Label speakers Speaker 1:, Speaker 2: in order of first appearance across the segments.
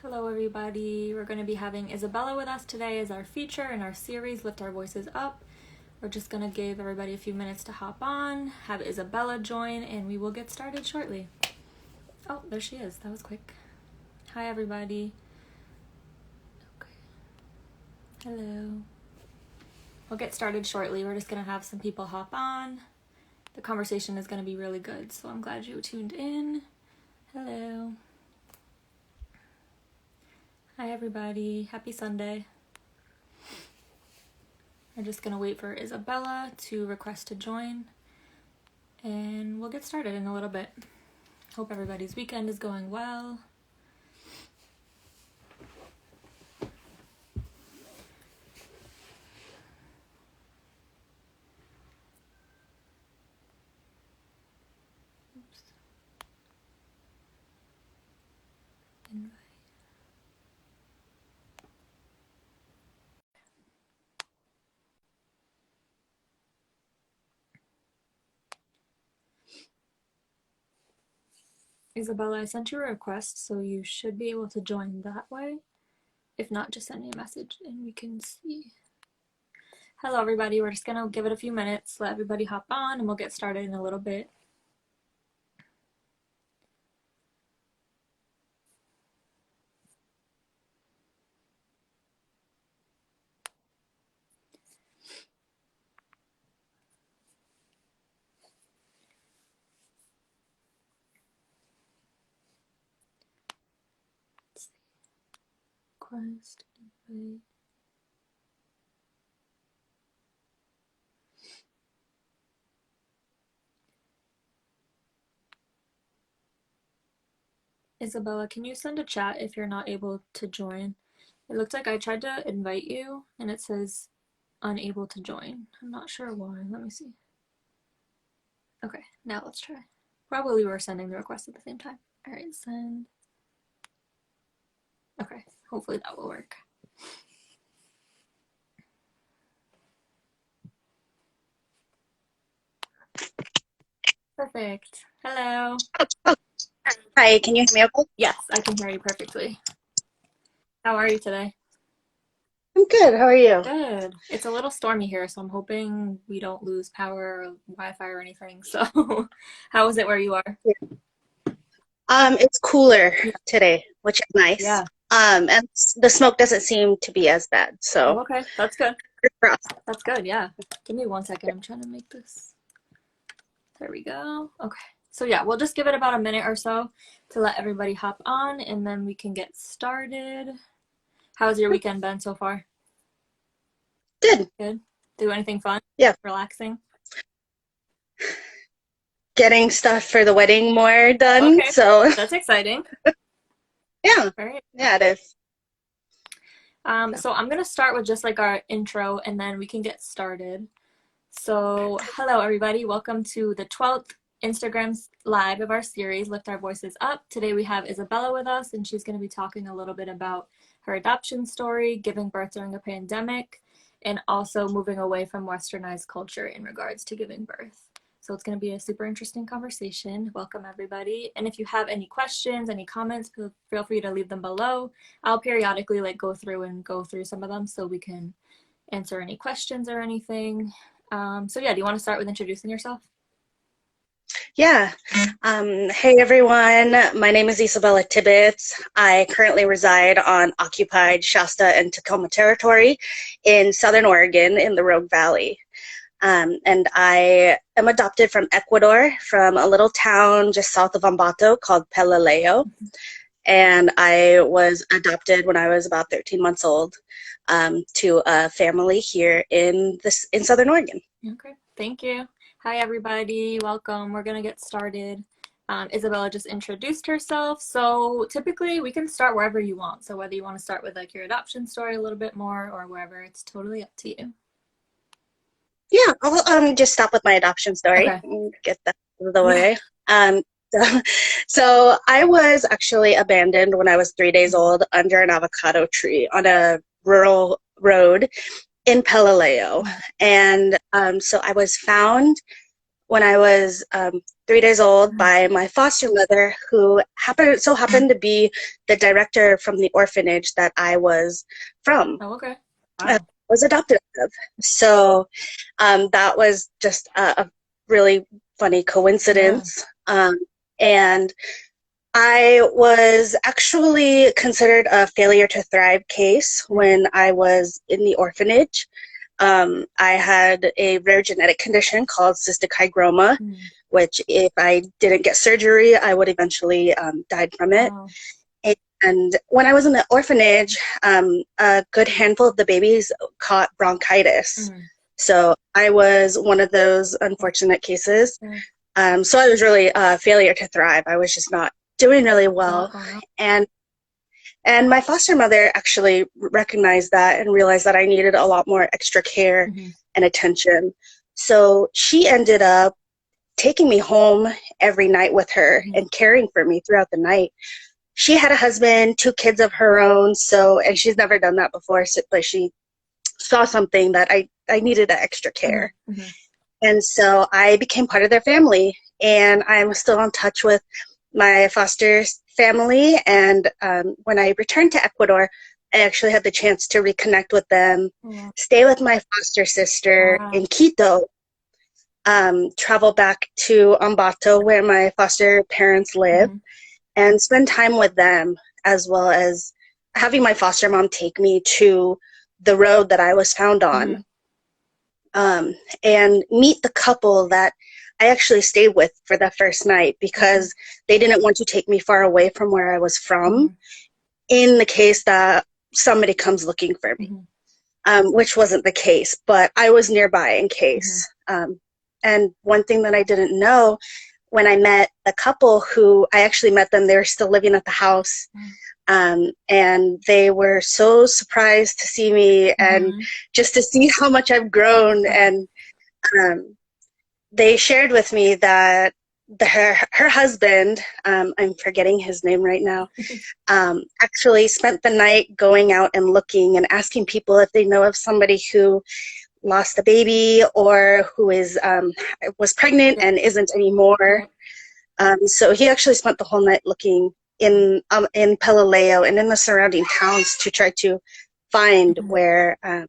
Speaker 1: Hello everybody, we're going to be having Isabella with us today as our feature in our series, Lift Our Voices Up. We're just going to give everybody a few minutes to hop on, have Isabella join, and we will get started shortly. Oh, there she is, that was quick. Hi everybody. Okay. Hello. We'll get started shortly, we're just going to have some people hop on. The conversation is going to be really good, so I'm glad you tuned in. Hello. Hi everybody, happy Sunday. We're just gonna wait for Isabella to request to join and we'll get started in a little bit. Hope everybody's weekend is going well. Oops. Invite. Isabella, I sent you a request, so you should be able to join that way. If not, just send me a message and we can see. Hello everybody, we're just gonna give it a few minutes, let everybody hop on, and we'll get started in a little bit. Let's see. Request, invite. Isabella, can you send a chat if you're not able to join? It looks like I tried to invite you and it says unable to join. I'm not sure why. Let me see. Okay, now let's try. Probably we were sending the request at the same time. All right, send. Okay, hopefully that will work. Perfect. Hello.
Speaker 2: Hi, can you hear me okay?
Speaker 1: Yes, I can hear you perfectly. How are you today?
Speaker 2: I'm good. How are you?
Speaker 1: Good. It's a little stormy here, so I'm hoping we don't lose power or Wi-Fi or anything. So, how is it where you are?
Speaker 2: It's cooler today, which is nice.
Speaker 1: Yeah.
Speaker 2: And the smoke doesn't seem to be as bad, so.
Speaker 1: Oh, okay, that's good.
Speaker 2: For us.
Speaker 1: That's good, yeah. Give me 1 second. I'm trying to make this. There we go. Okay. So yeah, we'll just give it about a minute or so to let everybody hop on and then we can get started. How's your weekend been so far?
Speaker 2: Good.
Speaker 1: Good. Do anything fun?
Speaker 2: Yeah.
Speaker 1: Relaxing?
Speaker 2: Getting stuff for the wedding more done,
Speaker 1: Okay.
Speaker 2: so.
Speaker 1: That's exciting.
Speaker 2: Yeah.
Speaker 1: Right.
Speaker 2: Yeah, it is.
Speaker 1: So I'm gonna start with just like our intro and then we can get started. So hello everybody, welcome to the 12th Instagram live of our series, Lift Our Voices Up. Today we have Isabella with us and she's going to be talking a little bit about her adoption story, giving birth during a pandemic, and also moving away from westernized culture in regards to giving birth. So it's going to be a super interesting conversation. Welcome everybody. And if you have any questions, any comments, feel free to leave them below. I'll periodically go through some of them so we can answer any questions or anything. So yeah, do you want to start with introducing yourself?
Speaker 2: Yeah. Hey everyone, my name is Isabella Tibbetts. I currently reside on occupied Shasta and Tacoma Territory in Southern Oregon in the Rogue Valley. And I am adopted from Ecuador, from a little town just south of Ambato called Pelileo. And I was adopted when I was about 13 months old to a family here in Southern Oregon.
Speaker 1: Okay, thank you. Hi everybody, welcome. We're gonna get started. Isabella just introduced herself, so typically we can start wherever you want. So whether you want to start with your adoption story a little bit more or wherever, it's totally up to you.
Speaker 2: Yeah, I'll just stop with my adoption story.
Speaker 1: Okay.
Speaker 2: And get that out of the way. So I was actually abandoned when I was 3 days old under an avocado tree on a rural road in Pelileo. And so I was found when I was 3 days old by my foster mother, who happened to be the director from the orphanage that I was from.
Speaker 1: Oh, okay.
Speaker 2: I
Speaker 1: Wow.
Speaker 2: was adopted out of. So that was just a really funny
Speaker 1: Yeah.
Speaker 2: coincidence. And I was actually considered a failure to thrive case when I was in the orphanage. I had a rare genetic condition called cystic hygroma,
Speaker 1: Mm.
Speaker 2: which if I didn't get surgery, I would eventually died from it.
Speaker 1: Wow.
Speaker 2: And when I was in the orphanage, a good handful of the babies caught bronchitis.
Speaker 1: Mm.
Speaker 2: So I was one of those unfortunate cases.
Speaker 1: Yeah.
Speaker 2: So I was really a failure to thrive. I was just not doing really
Speaker 1: A lot
Speaker 2: well.
Speaker 1: going on.
Speaker 2: And my foster mother actually recognized that and realized that I needed a lot more extra care
Speaker 1: Mm-hmm.
Speaker 2: and attention. So she ended up taking me home every night with her
Speaker 1: Mm-hmm.
Speaker 2: and caring for me throughout the night. She had a husband, 2 kids of her own, and she's never done that before, but she saw something that I needed that extra care.
Speaker 1: Mm-hmm. Mm-hmm.
Speaker 2: And so I became part of their family, and I'm still in touch with my foster family. And when I returned to Ecuador, I actually had the chance to reconnect with them,
Speaker 1: Wow.
Speaker 2: stay with my foster sister
Speaker 1: Wow.
Speaker 2: in Quito, travel back to Ambato, where my foster parents live,
Speaker 1: Mm-hmm.
Speaker 2: and spend time with them, as well as having my foster mom take me to the road that I was found on,
Speaker 1: Mm-hmm.
Speaker 2: and meet the couple that I actually stayed with for the first night
Speaker 1: Okay.
Speaker 2: because they didn't want to take me far away from where I was from
Speaker 1: Mm-hmm.
Speaker 2: in the case that somebody comes looking for me,
Speaker 1: Mm-hmm.
Speaker 2: which wasn't the case, but I was nearby in
Speaker 1: Mm-hmm.
Speaker 2: case. And one thing that I didn't know when I met the couple, who I actually met them, they were still living at the house. And they were so surprised to see me and
Speaker 1: Mm-hmm.
Speaker 2: just to see how much I've grown. And um, they shared with me that her husband, I'm forgetting his name right now, actually spent the night going out and looking and asking people if they know of somebody who lost a baby or who was pregnant
Speaker 1: Yeah.
Speaker 2: and isn't anymore.
Speaker 1: Yeah.
Speaker 2: So he actually spent the whole night looking in Pelileo and in the surrounding towns to try to find
Speaker 1: Mm-hmm.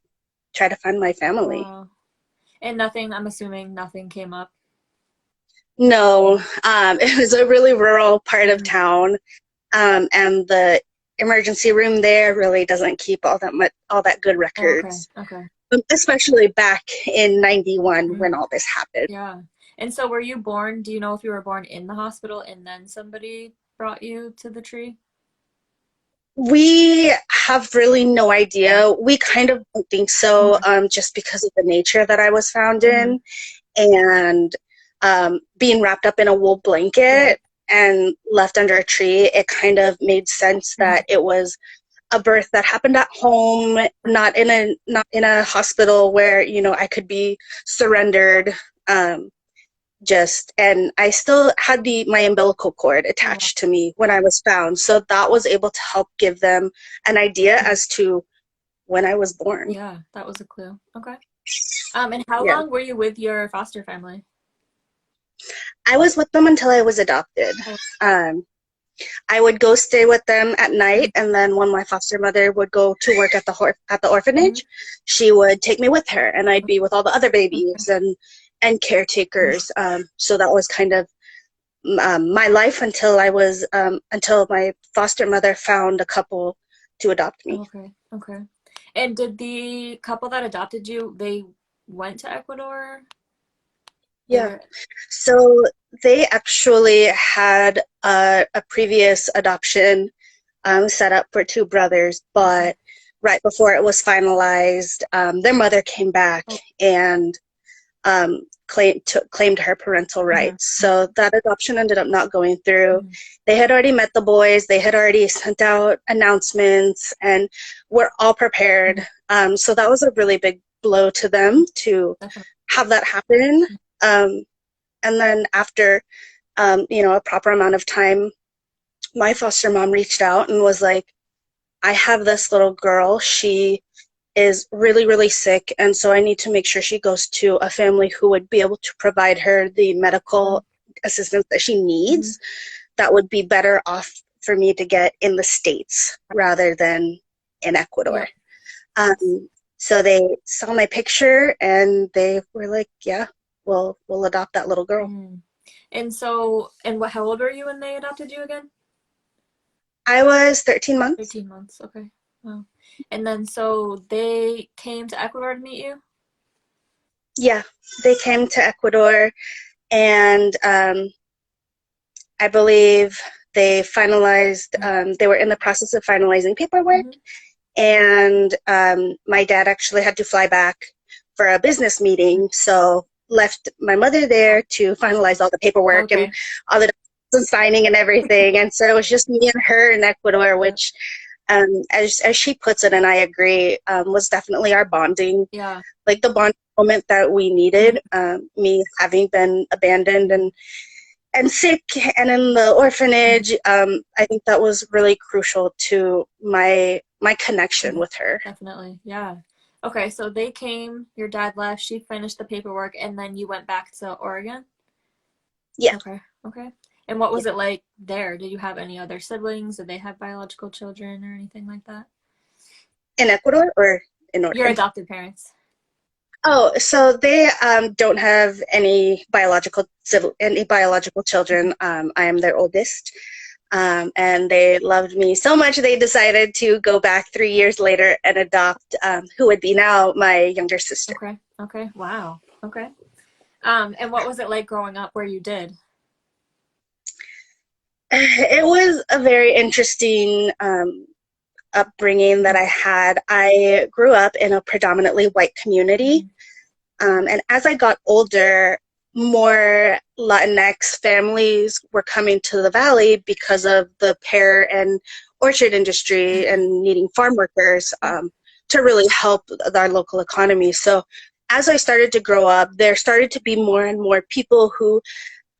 Speaker 2: try to find my family.
Speaker 1: Wow. And nothing, I'm assuming nothing came up.
Speaker 2: No, it was a really rural part of
Speaker 1: Mm.
Speaker 2: town, and the emergency room there really doesn't keep all that good
Speaker 1: Okay.
Speaker 2: records,
Speaker 1: Okay.
Speaker 2: especially back in '91 when
Speaker 1: Mm.
Speaker 2: all this happened.
Speaker 1: Yeah. And so were you born, do you know if you were born in the hospital and then somebody brought you to the tree?
Speaker 2: We have really no
Speaker 1: Okay.
Speaker 2: idea. We kind of don't think so,
Speaker 1: Mm-hmm.
Speaker 2: just because of the nature that I was found
Speaker 1: Mm-hmm.
Speaker 2: in, and being wrapped up in a wool
Speaker 1: Yeah.
Speaker 2: blanket and left under a tree. It kind of made sense
Speaker 1: Mm-hmm.
Speaker 2: that it was a birth that happened at home, not in a hospital where I could be surrendered. Um, and I still had my umbilical cord
Speaker 1: Oh, wow.
Speaker 2: attached to me when I was found, so that was able to help give them an idea
Speaker 1: Mhm.
Speaker 2: as to when I was born.
Speaker 1: Yeah, that was a clue. Okay. And how
Speaker 2: Yeah,
Speaker 1: long were you with your foster family?
Speaker 2: I was with them until I was adopted.
Speaker 1: Oh,
Speaker 2: Um, I would go stay with them at
Speaker 1: mhm.
Speaker 2: night, and then when my foster mother would go to work at the
Speaker 1: Mhm.
Speaker 2: orphanage, she would take me with her, and I'd be with all the other
Speaker 1: Okay.
Speaker 2: babies and caretakers. So that was kind of my life until my foster mother found a couple to adopt me.
Speaker 1: Okay. Okay. And did the couple that adopted you, they went to Ecuador? They
Speaker 2: Yeah.
Speaker 1: were,
Speaker 2: So they actually had a previous adoption set up for 2 brothers,
Speaker 1: okay.
Speaker 2: but right before it was finalized, their mother came back
Speaker 1: Oh,
Speaker 2: and claimed her parental
Speaker 1: mhm.
Speaker 2: rights. So that adoption ended up not going through.
Speaker 1: Mhm.
Speaker 2: They had already met the boys. They had already sent out announcements, and were all prepared.
Speaker 1: Mhm.
Speaker 2: So that was a really big blow to them to
Speaker 1: Definitely.
Speaker 2: have that happen. Um, and then after a proper amount of time, my foster mom reached out and was like, I have this little girl. She is really, really sick, and so I need to make sure she goes to a family who would be able to provide her the medical assistance that she needs. That would be better off for me to get in the States rather than in Ecuador.
Speaker 1: Yep.
Speaker 2: So they saw my picture and they were like, yeah, we'll adopt that little girl.
Speaker 1: And so, how old were you when they adopted you again?
Speaker 2: I was 13 months.
Speaker 1: 13 months, okay. Wow. And then, so they came to Ecuador to meet you?
Speaker 2: Yeah, they came to Ecuador, and I believe they finalized, they were in the process of finalizing paperwork, and my dad actually had to fly back for a business meeting, so left my mother there to finalize all the paperwork and all the signing and everything. And so it was just me and her in Ecuador, which, as she puts it, and I agree, was definitely our bonding, like the bond moment that we needed. Me having been abandoned and sick and in the orphanage, I think that was really crucial to my connection with her.
Speaker 1: Definitely, yeah. Okay, so they came, your dad left, she finished the paperwork, and then you went back to Oregon?
Speaker 2: Yeah.
Speaker 1: Okay. And what was it like there? Did you have any other siblings? Did they have biological children or anything like that?
Speaker 2: In Ecuador or in Oregon?
Speaker 1: Your adopted parents.
Speaker 2: Oh, so they don't have any biological children. I am their oldest. And they loved me so much they decided to go back 3 years later and adopt who would be now my younger sister.
Speaker 1: Okay. Wow. Okay. And what was it like growing up where you did?
Speaker 2: It was a very interesting upbringing that I had. I grew up in a predominantly white community. And as I got older, more Latinx families were coming to the valley because of the pear and orchard industry and needing farm workers to really help our local economy. So as I started to grow up, there started to be more and more people who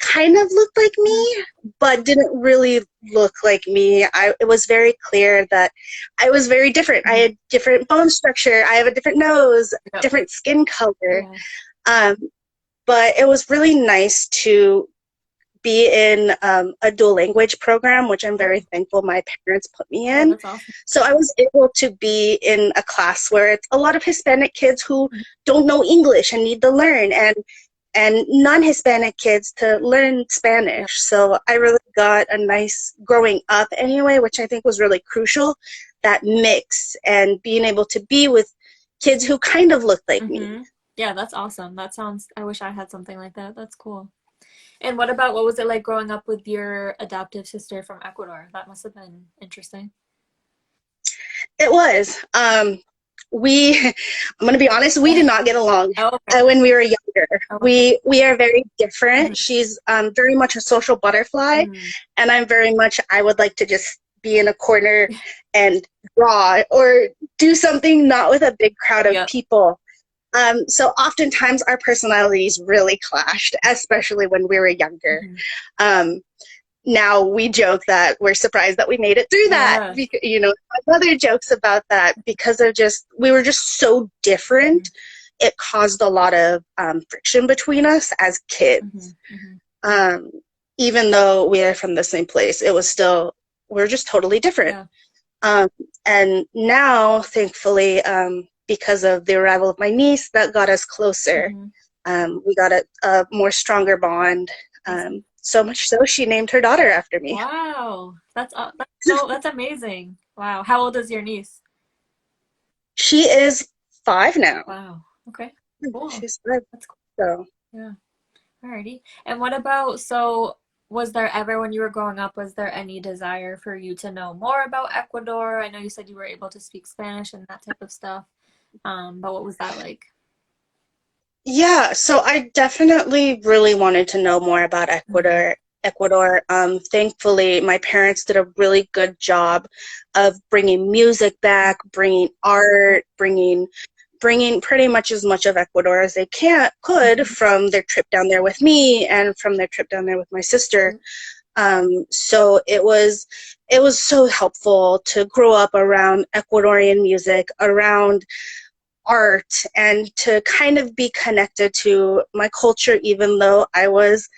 Speaker 2: kind of looked like me, but didn't really look like me. It was very clear that I was very different. I had different bone structure. I have a different nose, different skin color. But it was really nice to be in a dual language program, which I'm very thankful my parents put me in.
Speaker 1: That's awesome.
Speaker 2: So I was able to be in a class where it's a lot of Hispanic kids who don't know English and need to learn, and non-Hispanic kids to learn Spanish. So I really got a nice growing up anyway, which I think was really crucial, that mix and being able to be with kids who kind of looked like me.
Speaker 1: Yeah, that's awesome. I wish I had something like that. That's cool. And what was it like growing up with your adoptive sister from Ecuador? That must have been interesting.
Speaker 2: It was. I'm going to be honest, we did not get along when we were younger. We are very different. She's very much a social butterfly, and I'm very much, I would like to just be in a corner and draw or do something not with a big crowd of people. So oftentimes our personalities really clashed, especially when we were younger. Now we joke that we're surprised that we made it through that. Because, my mother jokes about that because we were just so different. It caused a lot of friction between us as kids. Even though we are from the same place, we're just totally different. And now, thankfully, because of the arrival of my niece, that got us closer. We got a more stronger bond. So much so, she named her daughter after me.
Speaker 1: Wow, that's amazing. Wow, how old is your niece?
Speaker 2: She is 5 now.
Speaker 1: Wow. Okay. Cool.
Speaker 2: She's 5.
Speaker 1: That's cool.
Speaker 2: So.
Speaker 1: Yeah. Alrighty. And what about, so was there ever, when you were growing up, was there any desire for you to know more about Ecuador? I know you said you were able to speak Spanish and that type of stuff. But what was that like?
Speaker 2: Yeah, so I definitely really wanted to know more about Ecuador. Thankfully, my parents did a really good job of bringing music back, bringing art, bringing pretty much as much of Ecuador as they could from their trip down there with me and from their trip down there with my sister. So it was so helpful to grow up around Ecuadorian music, around art, and to kind of be connected to my culture, even though I was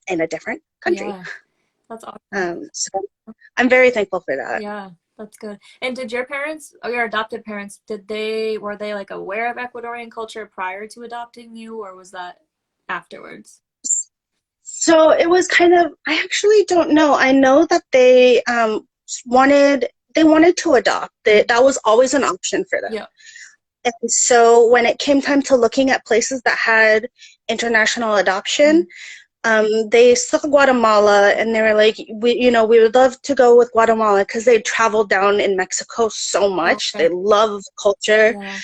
Speaker 2: in a different country.
Speaker 1: Yeah, that's awesome.
Speaker 2: So I'm very thankful for that.
Speaker 1: Yeah, that's good. And did your parents, or your adopted parents, were they like aware of Ecuadorian culture prior to adopting you, or was that afterwards?
Speaker 2: So it was kind of, I actually don't know. I know that they wanted to adopt. That was always an option for them.
Speaker 1: Yeah.
Speaker 2: And so when it came time to looking at places that had international adoption, they saw Guatemala and they were like, we would love to go with Guatemala because they traveled down in Mexico so much.
Speaker 1: Okay.
Speaker 2: They love culture.
Speaker 1: Yeah.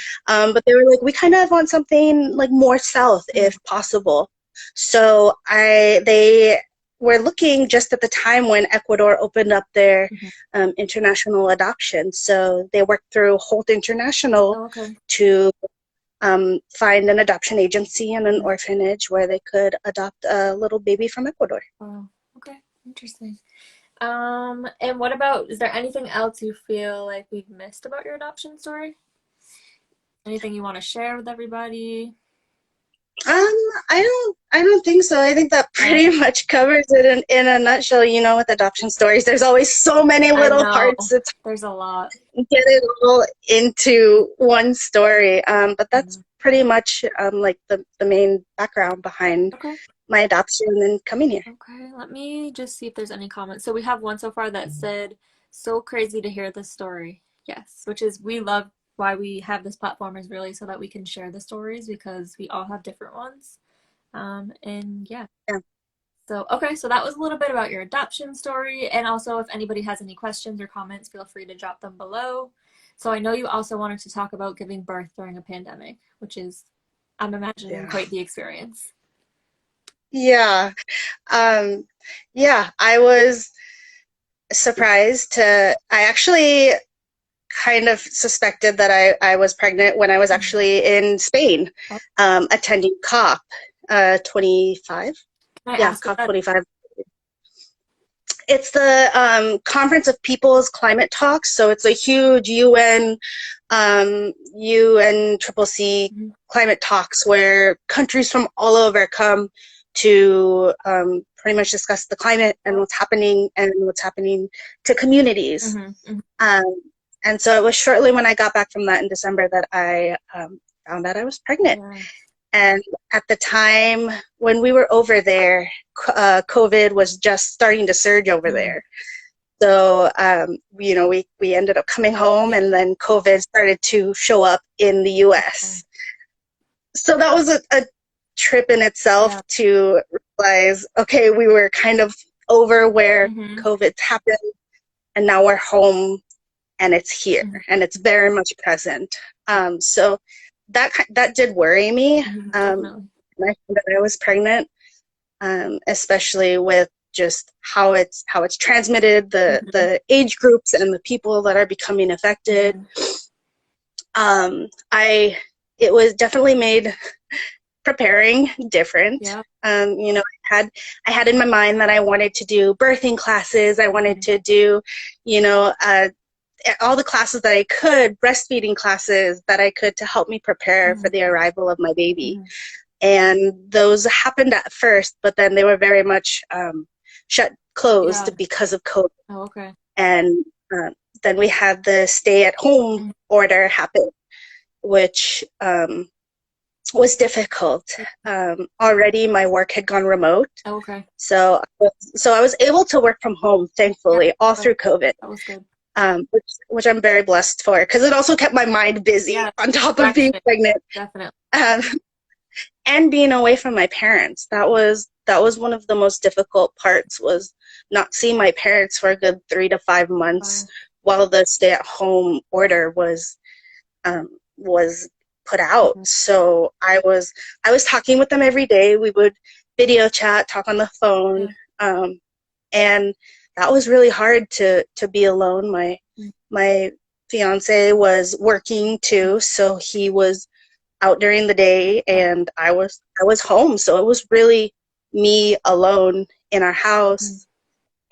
Speaker 2: But they were like, we kind of want something like more south if possible. So they were looking just at the time when Ecuador opened up their international adoption. So they worked through Holt International
Speaker 1: Oh, okay.
Speaker 2: to find an adoption agency and an orphanage where they could adopt a little baby from Ecuador.
Speaker 1: Wow. Okay. Interesting. And what about, is there anything else you feel like we've missed about your adoption story? Anything you want to share with everybody?
Speaker 2: Um, I don't think so. I think that pretty much covers it in a nutshell. You know, with adoption stories, there's always so many
Speaker 1: I
Speaker 2: little
Speaker 1: know.
Speaker 2: parts. It's
Speaker 1: There's a lot.
Speaker 2: get it all into one story. But that's pretty much like the main background behind
Speaker 1: Okay.
Speaker 2: my adoption and coming here.
Speaker 1: Okay, let me just see if there's any comments. So we have one so far that said, "So crazy to hear this story." Yes, which is, we love why we have this platform, is really so that we can share the stories because we all have different ones. And yeah.
Speaker 2: Yeah.
Speaker 1: So, okay, so that was a little bit about your adoption story. And also, if anybody has any questions or comments, feel free to drop them below. So I know you also wanted to talk about giving birth during a pandemic, which is, I'm imagining, quite the experience.
Speaker 2: Yeah. Yeah, I was surprised I actually kind of suspected that I was pregnant when I was actually in Spain, attending COP 25.
Speaker 1: Can I
Speaker 2: Yeah,
Speaker 1: ask what
Speaker 2: COP
Speaker 1: that?
Speaker 2: 25. It's the Conference of People's Climate Talks. So it's a huge UNCCC climate talks where countries from all over come to pretty much discuss the climate and what's happening to communities. And so it was shortly when I got back from that in December that I found out I was pregnant.
Speaker 1: Yeah.
Speaker 2: And at the time when we were over there, COVID was just starting to surge over there. So, we ended up coming home, and then COVID started to show up in the U.S. So that was a trip in itself to realize, okay, we were kind of over where COVID happened, and now we're home, and it's here, and it's very much present. So that did worry me. When I found that I was pregnant, especially with just how it's transmitted, the age groups and the people that are becoming affected. It was definitely made preparing different. I had in my mind that I wanted to do birthing classes. I wanted to do, all the classes that I could, breastfeeding closses that I could, to help me prepare for the arrival of my baby. And those happened at first, but then they were very much closed because of COVID.
Speaker 1: Oh, okay.
Speaker 2: And then we had the stay-at-home order happen, which was difficult. Already my work had gone remote.
Speaker 1: Oh, okay.
Speaker 2: So I was able to work from home, thankfully, all through COVID.
Speaker 1: That was good.
Speaker 2: Which I'm very blessed for, because it also kept my mind busy on top of being pregnant.
Speaker 1: Definitely.
Speaker 2: And being away from my parents. That was one of the most difficult parts, was not seeing my parents for a good 3 to 5 months while the stay-at-home order was put out. So I was talking with them every day. We would video chat, talk on the phone, and that was really hard to be alone. My fiance was working too, so he was out during the day, and I was home. So it was really me alone in our house,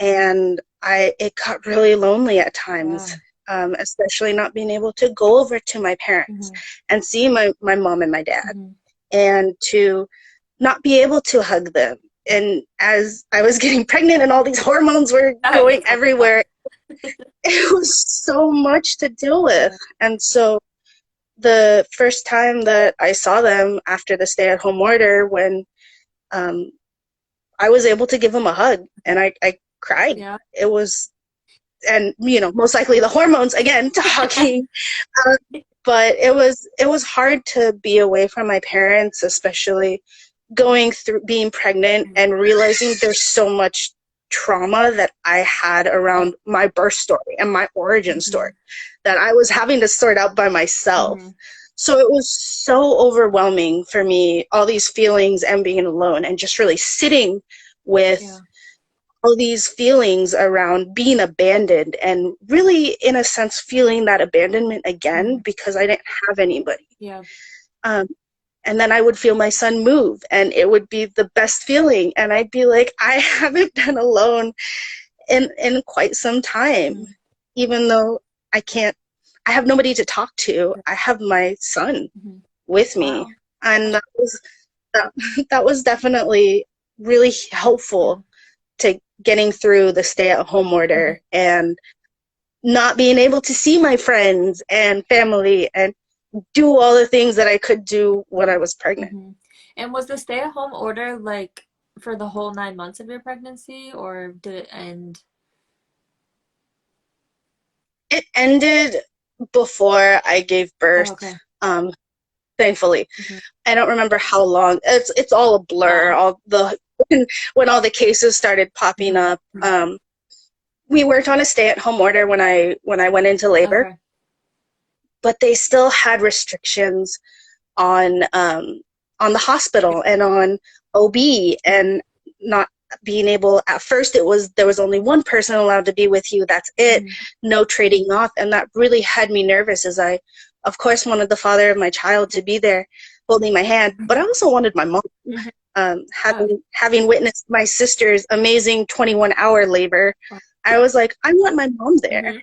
Speaker 2: and it got really lonely at
Speaker 1: Yeah.
Speaker 2: times, especially not being able to go over to my parents
Speaker 1: Mm-hmm.
Speaker 2: and see my mom and my dad,
Speaker 1: Mm-hmm.
Speaker 2: and to not be able to hug them. And as I was getting pregnant and all these hormones were
Speaker 1: That
Speaker 2: going
Speaker 1: is a lot.
Speaker 2: everywhere, it was so much to deal with.
Speaker 1: Yeah.
Speaker 2: And so the first time that I saw them after the stay-at-home order, when um, I was able to give them a hug, and I cried.
Speaker 1: Yeah.
Speaker 2: It was, and most likely the hormones again talking. Um, but it was hard to be away from my parents, especially going through being pregnant and realizing there's so much trauma that I had
Speaker 1: Yeah.
Speaker 2: around my birth story and my origin
Speaker 1: Mm-hmm.
Speaker 2: story that I was having to sort out by myself.
Speaker 1: Mm-hmm.
Speaker 2: So it was so overwhelming for me, all these feelings and being alone and just really sitting with
Speaker 1: Yeah.
Speaker 2: all these feelings around being abandoned, and really, in a sense, feeling that abandonment again
Speaker 1: Mm-hmm.
Speaker 2: because I didn't have anybody.
Speaker 1: Yeah.
Speaker 2: Um, and then I would feel my son move, and it would be the best feeling. And I'd be like, I haven't been alone in quite some time,
Speaker 1: Mm-hmm.
Speaker 2: even though I have nobody to talk to. I have my son
Speaker 1: Mm-hmm.
Speaker 2: with me.
Speaker 1: Wow.
Speaker 2: And that, that was definitely really
Speaker 1: Yeah.
Speaker 2: helpful to getting through the stay-at-home
Speaker 1: Mm-hmm.
Speaker 2: order and not being able to see my friends and family and do all the things that I could do when I was pregnant.
Speaker 1: Mm-hmm. And was the stay-at-home order like for the whole 9 months of your pregnancy, or did it end?
Speaker 2: It ended before I gave
Speaker 1: Oh,
Speaker 2: birth,
Speaker 1: okay.
Speaker 2: um, thankfully.
Speaker 1: Mm-hmm.
Speaker 2: I don't remember how long. It's all a blur.
Speaker 1: Oh.
Speaker 2: All the when all the cases started popping
Speaker 1: Mm-hmm.
Speaker 2: up. We worked on a stay-at-home order when I went into labor,
Speaker 1: Okay.
Speaker 2: but they still had restrictions on on the
Speaker 1: Yeah.
Speaker 2: hospital and on OB,
Speaker 1: Mm-hmm.
Speaker 2: and not being able. At first, there was only one person allowed to be with you. That's it.
Speaker 1: Mm-hmm.
Speaker 2: No trading off, and that really had me nervous. As I, of course, wanted the father of my child to be there, holding my hand, but I
Speaker 1: Mm-hmm.
Speaker 2: also wanted my mom.
Speaker 1: Mm-hmm. Yeah.
Speaker 2: Having witnessed my sister's amazing 21-hour labor, I was like, I want my mom there.
Speaker 1: Mm-hmm.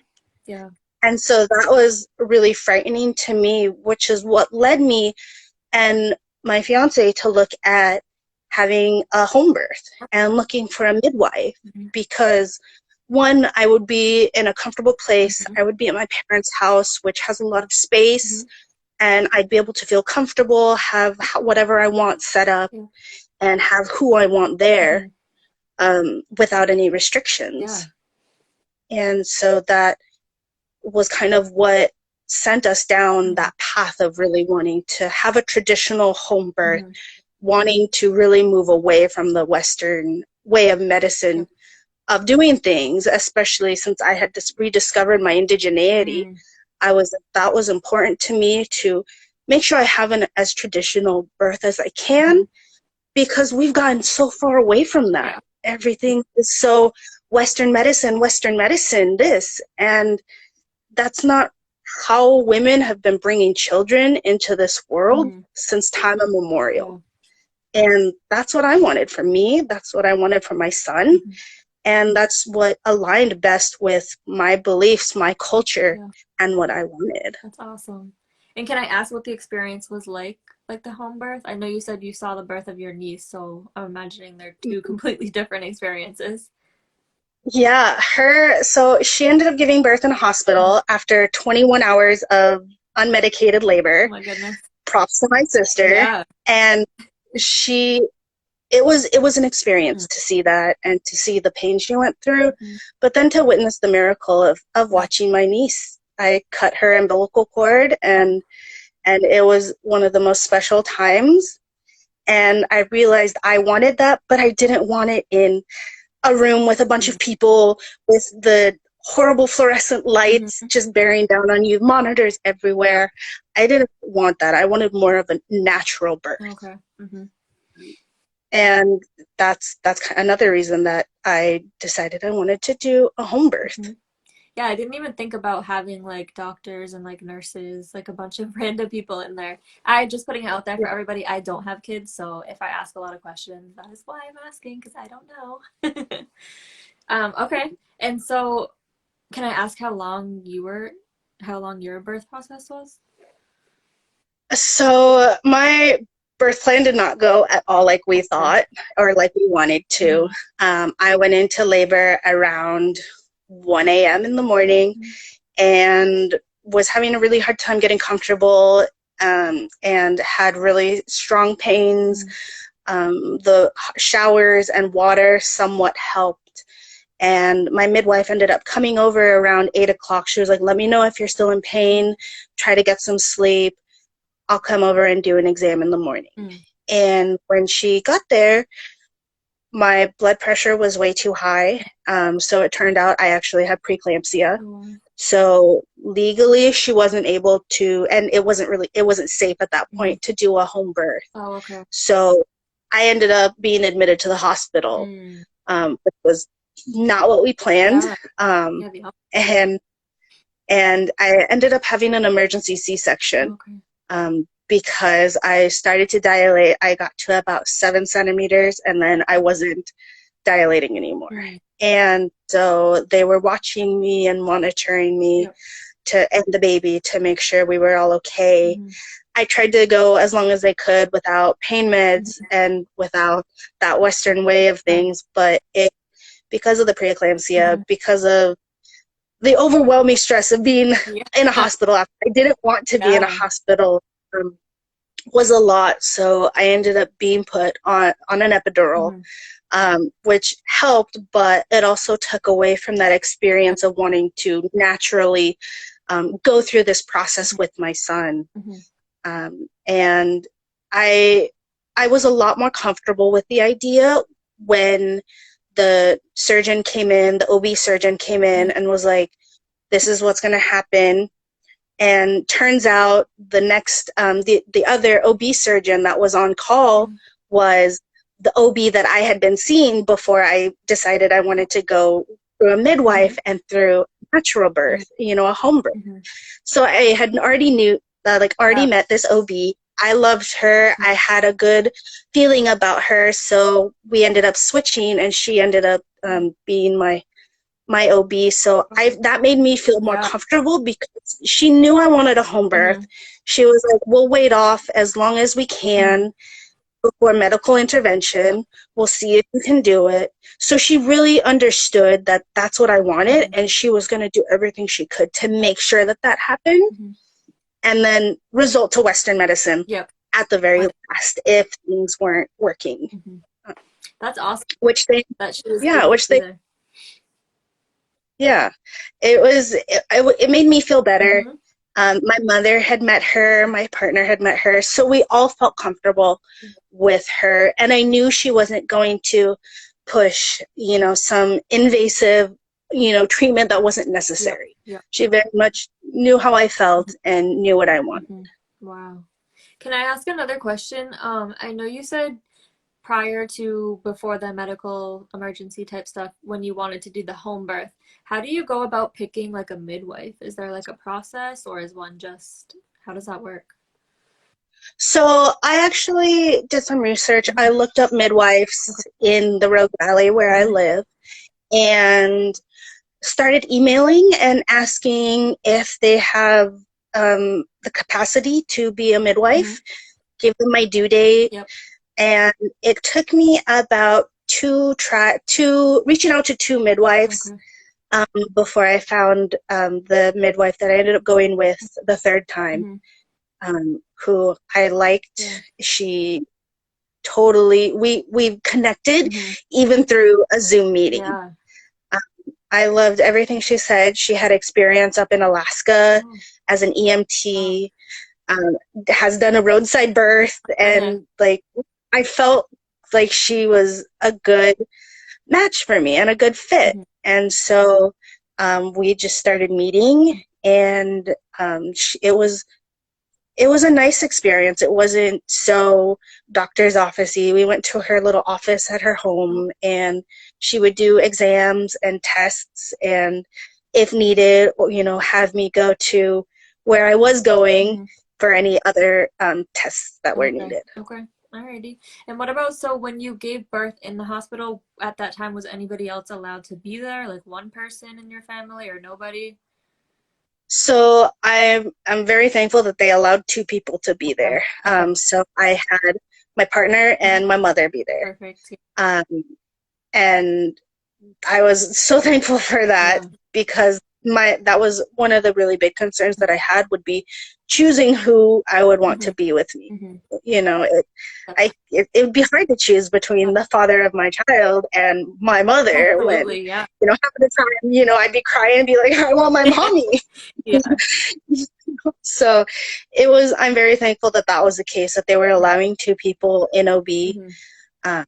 Speaker 1: Yeah.
Speaker 2: And so that was really frightening to me, which is what led me and my fiance to look at having a home birth and looking for a midwife,
Speaker 1: Mm-hmm.
Speaker 2: because one, I would be in a comfortable place.
Speaker 1: Mm-hmm.
Speaker 2: I would be at my parents' house, which has a lot of space,
Speaker 1: Mm-hmm.
Speaker 2: and I'd be able to feel comfortable, have whatever I want set up,
Speaker 1: Yeah.
Speaker 2: and have who I want there,
Speaker 1: Mm-hmm.
Speaker 2: without any
Speaker 1: Yeah.
Speaker 2: restrictions. And so that was kind of what sent us down
Speaker 1: Mm-hmm.
Speaker 2: that path of really wanting to have a traditional home birth,
Speaker 1: Mm-hmm.
Speaker 2: wanting to really move away from the Western way of
Speaker 1: Yeah.
Speaker 2: medicine, of doing things, especially since I had just rediscovered my indigeneity.
Speaker 1: Mm-hmm.
Speaker 2: That was important to me, to make sure I have an as traditional birth as I can,
Speaker 1: Mm-hmm.
Speaker 2: because we've gotten so far away from that.
Speaker 1: Yeah.
Speaker 2: Everything is so Western medicine, this. And that's not how women have been bringing children into this world
Speaker 1: Mm-hmm.
Speaker 2: since time immemorial.
Speaker 1: Yeah.
Speaker 2: And that's what I wanted for me. That's what I wanted for my son.
Speaker 1: Mm-hmm.
Speaker 2: And that's what aligned best with my beliefs, my culture,
Speaker 1: Yeah.
Speaker 2: and what I wanted.
Speaker 1: That's awesome. And can I ask what the experience was like the home birth? I know you said you saw the birth of your niece, so I'm imagining they're two completely different experiences.
Speaker 2: Yeah, so she ended up giving birth in a
Speaker 1: Mhm.
Speaker 2: hospital after 21 hours of unmedicated
Speaker 1: Oh
Speaker 2: labor.
Speaker 1: my goodness.
Speaker 2: Props to my sister.
Speaker 1: Yeah.
Speaker 2: And she it was an
Speaker 1: Mm-hmm.
Speaker 2: experience to see that and to see the pain she went through,
Speaker 1: Mm-hmm.
Speaker 2: but then to witness the miracle of
Speaker 1: Yeah.
Speaker 2: watching my niece. I cut her umbilical cord, and it was one of the most special times. And I realized I wanted that, but I didn't want it in a room with a bunch of people with the horrible fluorescent lights
Speaker 1: Mm-hmm.
Speaker 2: just bearing down on you, monitors
Speaker 1: Yeah.
Speaker 2: everywhere. I didn't want that. I wanted more of a natural birth.
Speaker 1: Okay. Mm-hmm.
Speaker 2: And that's another reason that I decided I wanted to do a home birth.
Speaker 1: Mm-hmm. Yeah, I didn't even think about having like doctors and like nurses, like a bunch of random people in there. I just putting it out there for
Speaker 2: Yeah.
Speaker 1: everybody. I don't have kids, so if I ask a lot of questions, that is why I'm asking because I don't know. Okay. And so can I ask how long your birth process was?
Speaker 2: So my birth plan did not go at all like we
Speaker 1: Okay.
Speaker 2: thought or like we wanted to.
Speaker 1: Mm-hmm.
Speaker 2: I went into labor around 1 a.m. in the morning and was having a really hard time getting comfortable, and had really strong pains.
Speaker 1: Mm-hmm.
Speaker 2: The showers and water somewhat helped. And my midwife ended up coming over around 8 o'clock. She was like, let me know if you're still in pain, try to get some sleep. I'll come over and do an exam in the morning.
Speaker 1: Mm.
Speaker 2: And when she got there, my blood pressure was way too high. So it turned out I actually had preeclampsia.
Speaker 1: Oh,
Speaker 2: So legally, she wasn't able to, and it wasn't safe at that
Speaker 1: mm-hmm.
Speaker 2: point to do a home birth.
Speaker 1: Oh, okay.
Speaker 2: So I ended up being admitted to the hospital,
Speaker 1: Mm.
Speaker 2: which was not what we planned.
Speaker 1: Yeah.
Speaker 2: Um,
Speaker 1: Yeah, the opposite.
Speaker 2: and and I ended up having an emergency C-section,
Speaker 1: Okay.
Speaker 2: because I started to dilate. I got to about 7 centimeters, and then I wasn't dilating anymore.
Speaker 1: Mm.
Speaker 2: And so they were watching me and monitoring me
Speaker 1: Yep.
Speaker 2: to end the baby to make sure we were all okay.
Speaker 1: Mm-hmm.
Speaker 2: I tried to go as long as I could without pain meds and without that Western way of
Speaker 1: Yeah.
Speaker 2: things, but because of the preeclampsia,
Speaker 1: Mm-hmm.
Speaker 2: because of the overwhelming stress of being
Speaker 1: Yeah.
Speaker 2: in a hospital, I didn't want to be in a
Speaker 1: Yeah.
Speaker 2: hospital, was a lot. So I ended up being put on an epidural,
Speaker 1: Mm-hmm.
Speaker 2: which helped, but it also took away from that
Speaker 1: Yeah.
Speaker 2: experience of wanting to naturally go through this process with my son.
Speaker 1: Mm-hmm.
Speaker 2: And I was a lot more comfortable with the idea when the surgeon came in, the OB surgeon came in and was like, this is what's going to happen. And turns out the other OB surgeon that was on call
Speaker 1: Mm-hmm.
Speaker 2: was the OB that I had been seeing before I decided I wanted to go through a midwife and through natural birth, a home birth.
Speaker 1: Mm-hmm.
Speaker 2: So I had already
Speaker 1: Yeah.
Speaker 2: met this OB. I loved her. I had a good feeling about her. So we ended up switching, and she ended up being my OB. So that made me feel more
Speaker 1: Yeah.
Speaker 2: comfortable because she knew I wanted a home birth.
Speaker 1: Mm-hmm.
Speaker 2: She was like, we'll wait off as long as we
Speaker 1: Mm-hmm.
Speaker 2: can before medical intervention. We'll see if you can do it. So she really understood that that's what I wanted,
Speaker 1: Mm-hmm.
Speaker 2: and she was going to do everything she could to make sure that that happened,
Speaker 1: Mm-hmm.
Speaker 2: and then result to Western medicine
Speaker 1: Yep.
Speaker 2: at the very last if things weren't working.
Speaker 1: Mm-hmm. That's awesome
Speaker 2: Which they,
Speaker 1: that she was
Speaker 2: yeah,
Speaker 1: able to
Speaker 2: which
Speaker 1: be
Speaker 2: they,
Speaker 1: there.
Speaker 2: yeah, it made me feel better.
Speaker 1: Mm-hmm.
Speaker 2: My mother had met her, my partner had met her, so we all felt comfortable with her, and I knew she wasn't going to push, some invasive, treatment that wasn't
Speaker 1: Yep.
Speaker 2: necessary.
Speaker 1: Yep.
Speaker 2: She very much knew how I felt and knew what I wanted.
Speaker 1: Mm-hmm. Wow. Can I ask another question? I know you said before the medical emergency type stuff, when you wanted to do the home birth, how do you go about picking like a midwife? Is there like a process, or is one just, how does that work?
Speaker 2: So I actually did some research. I
Speaker 1: Mm-hmm.
Speaker 2: looked up midwives
Speaker 1: Okay.
Speaker 2: in the Rogue Valley where I
Speaker 1: Mm-hmm.
Speaker 2: live, and started emailing and asking if they have the capacity to be a
Speaker 1: Mm-hmm.
Speaker 2: midwife, give them my due date.
Speaker 1: Yep.
Speaker 2: And it took me about reaching out to two midwives,
Speaker 1: Okay.
Speaker 2: before I found the midwife that I ended up going with the third time,
Speaker 1: Mm-hmm.
Speaker 2: who I liked.
Speaker 1: Yeah.
Speaker 2: She totally, we connected
Speaker 1: Mm-hmm.
Speaker 2: even through a Zoom meeting.
Speaker 1: Yeah.
Speaker 2: I loved everything she said. She had experience up in Alaska
Speaker 1: Oh,
Speaker 2: as an
Speaker 1: wow.
Speaker 2: EMT, has done a roadside birth,
Speaker 1: Uh-huh.
Speaker 2: and I felt like she was a good match for me and a good fit.
Speaker 1: Mm-hmm.
Speaker 2: And so we just started meeting, and it was a nice experience. It wasn't so doctor's office-y. We went to her little office at her
Speaker 1: Oh,
Speaker 2: home, and she would do exams and tests, and if needed, have me go to where I was going
Speaker 1: mm-hmm.
Speaker 2: for any other tests that were
Speaker 1: Okay.
Speaker 2: needed.
Speaker 1: Okay. Alrighty. And what about, so when you gave birth in the hospital at that time, was anybody else allowed to be there? Like one person in your family or nobody?
Speaker 2: So I'm very thankful that they allowed two people to be
Speaker 1: Okay.
Speaker 2: there.
Speaker 1: Okay.
Speaker 2: So I had my partner
Speaker 1: Mhm.
Speaker 2: and my mother be there.
Speaker 1: Perfect.
Speaker 2: Um, and I was so thankful for that
Speaker 1: Yeah.
Speaker 2: because my that was one of the really big concerns that I had would be choosing who I would want
Speaker 1: Mm-hmm.
Speaker 2: to be with me.
Speaker 1: Mm-hmm.
Speaker 2: You know,
Speaker 1: Yeah.
Speaker 2: it would be hard to choose between the father of my child and my mother when,
Speaker 1: Absolutely. Yeah.
Speaker 2: half of the time, I'd be crying and be like, I want my mommy.
Speaker 1: Yeah.
Speaker 2: So I'm very thankful that that was the case, that they were allowing two people in OB.
Speaker 1: Mm-hmm.
Speaker 2: Uh,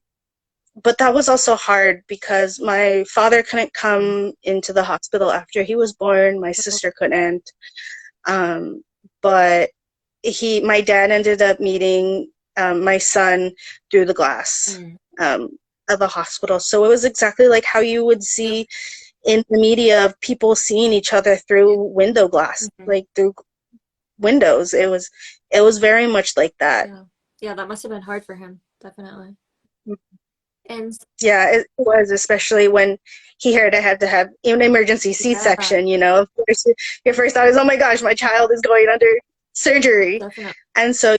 Speaker 2: but that was also hard because my father couldn't come into the hospital after he was born. My sister couldn't. Um, but my dad ended up meeting my son through the glass
Speaker 1: Mm.
Speaker 2: um, of the hospital. So it was exactly like how you would
Speaker 1: Yep.
Speaker 2: see in the media of people seeing each other through window glass,
Speaker 1: Mm-hmm.
Speaker 2: like through windows. It was very much like that.
Speaker 1: Yeah. Yeah, that must have been hard for him, definitely. And
Speaker 2: Yeah, it was, especially when he heard I had to have an emergency
Speaker 1: yeah,
Speaker 2: C-section. Of course, your first thought is, "Oh my gosh, my child is going under surgery,"
Speaker 1: definitely.
Speaker 2: and so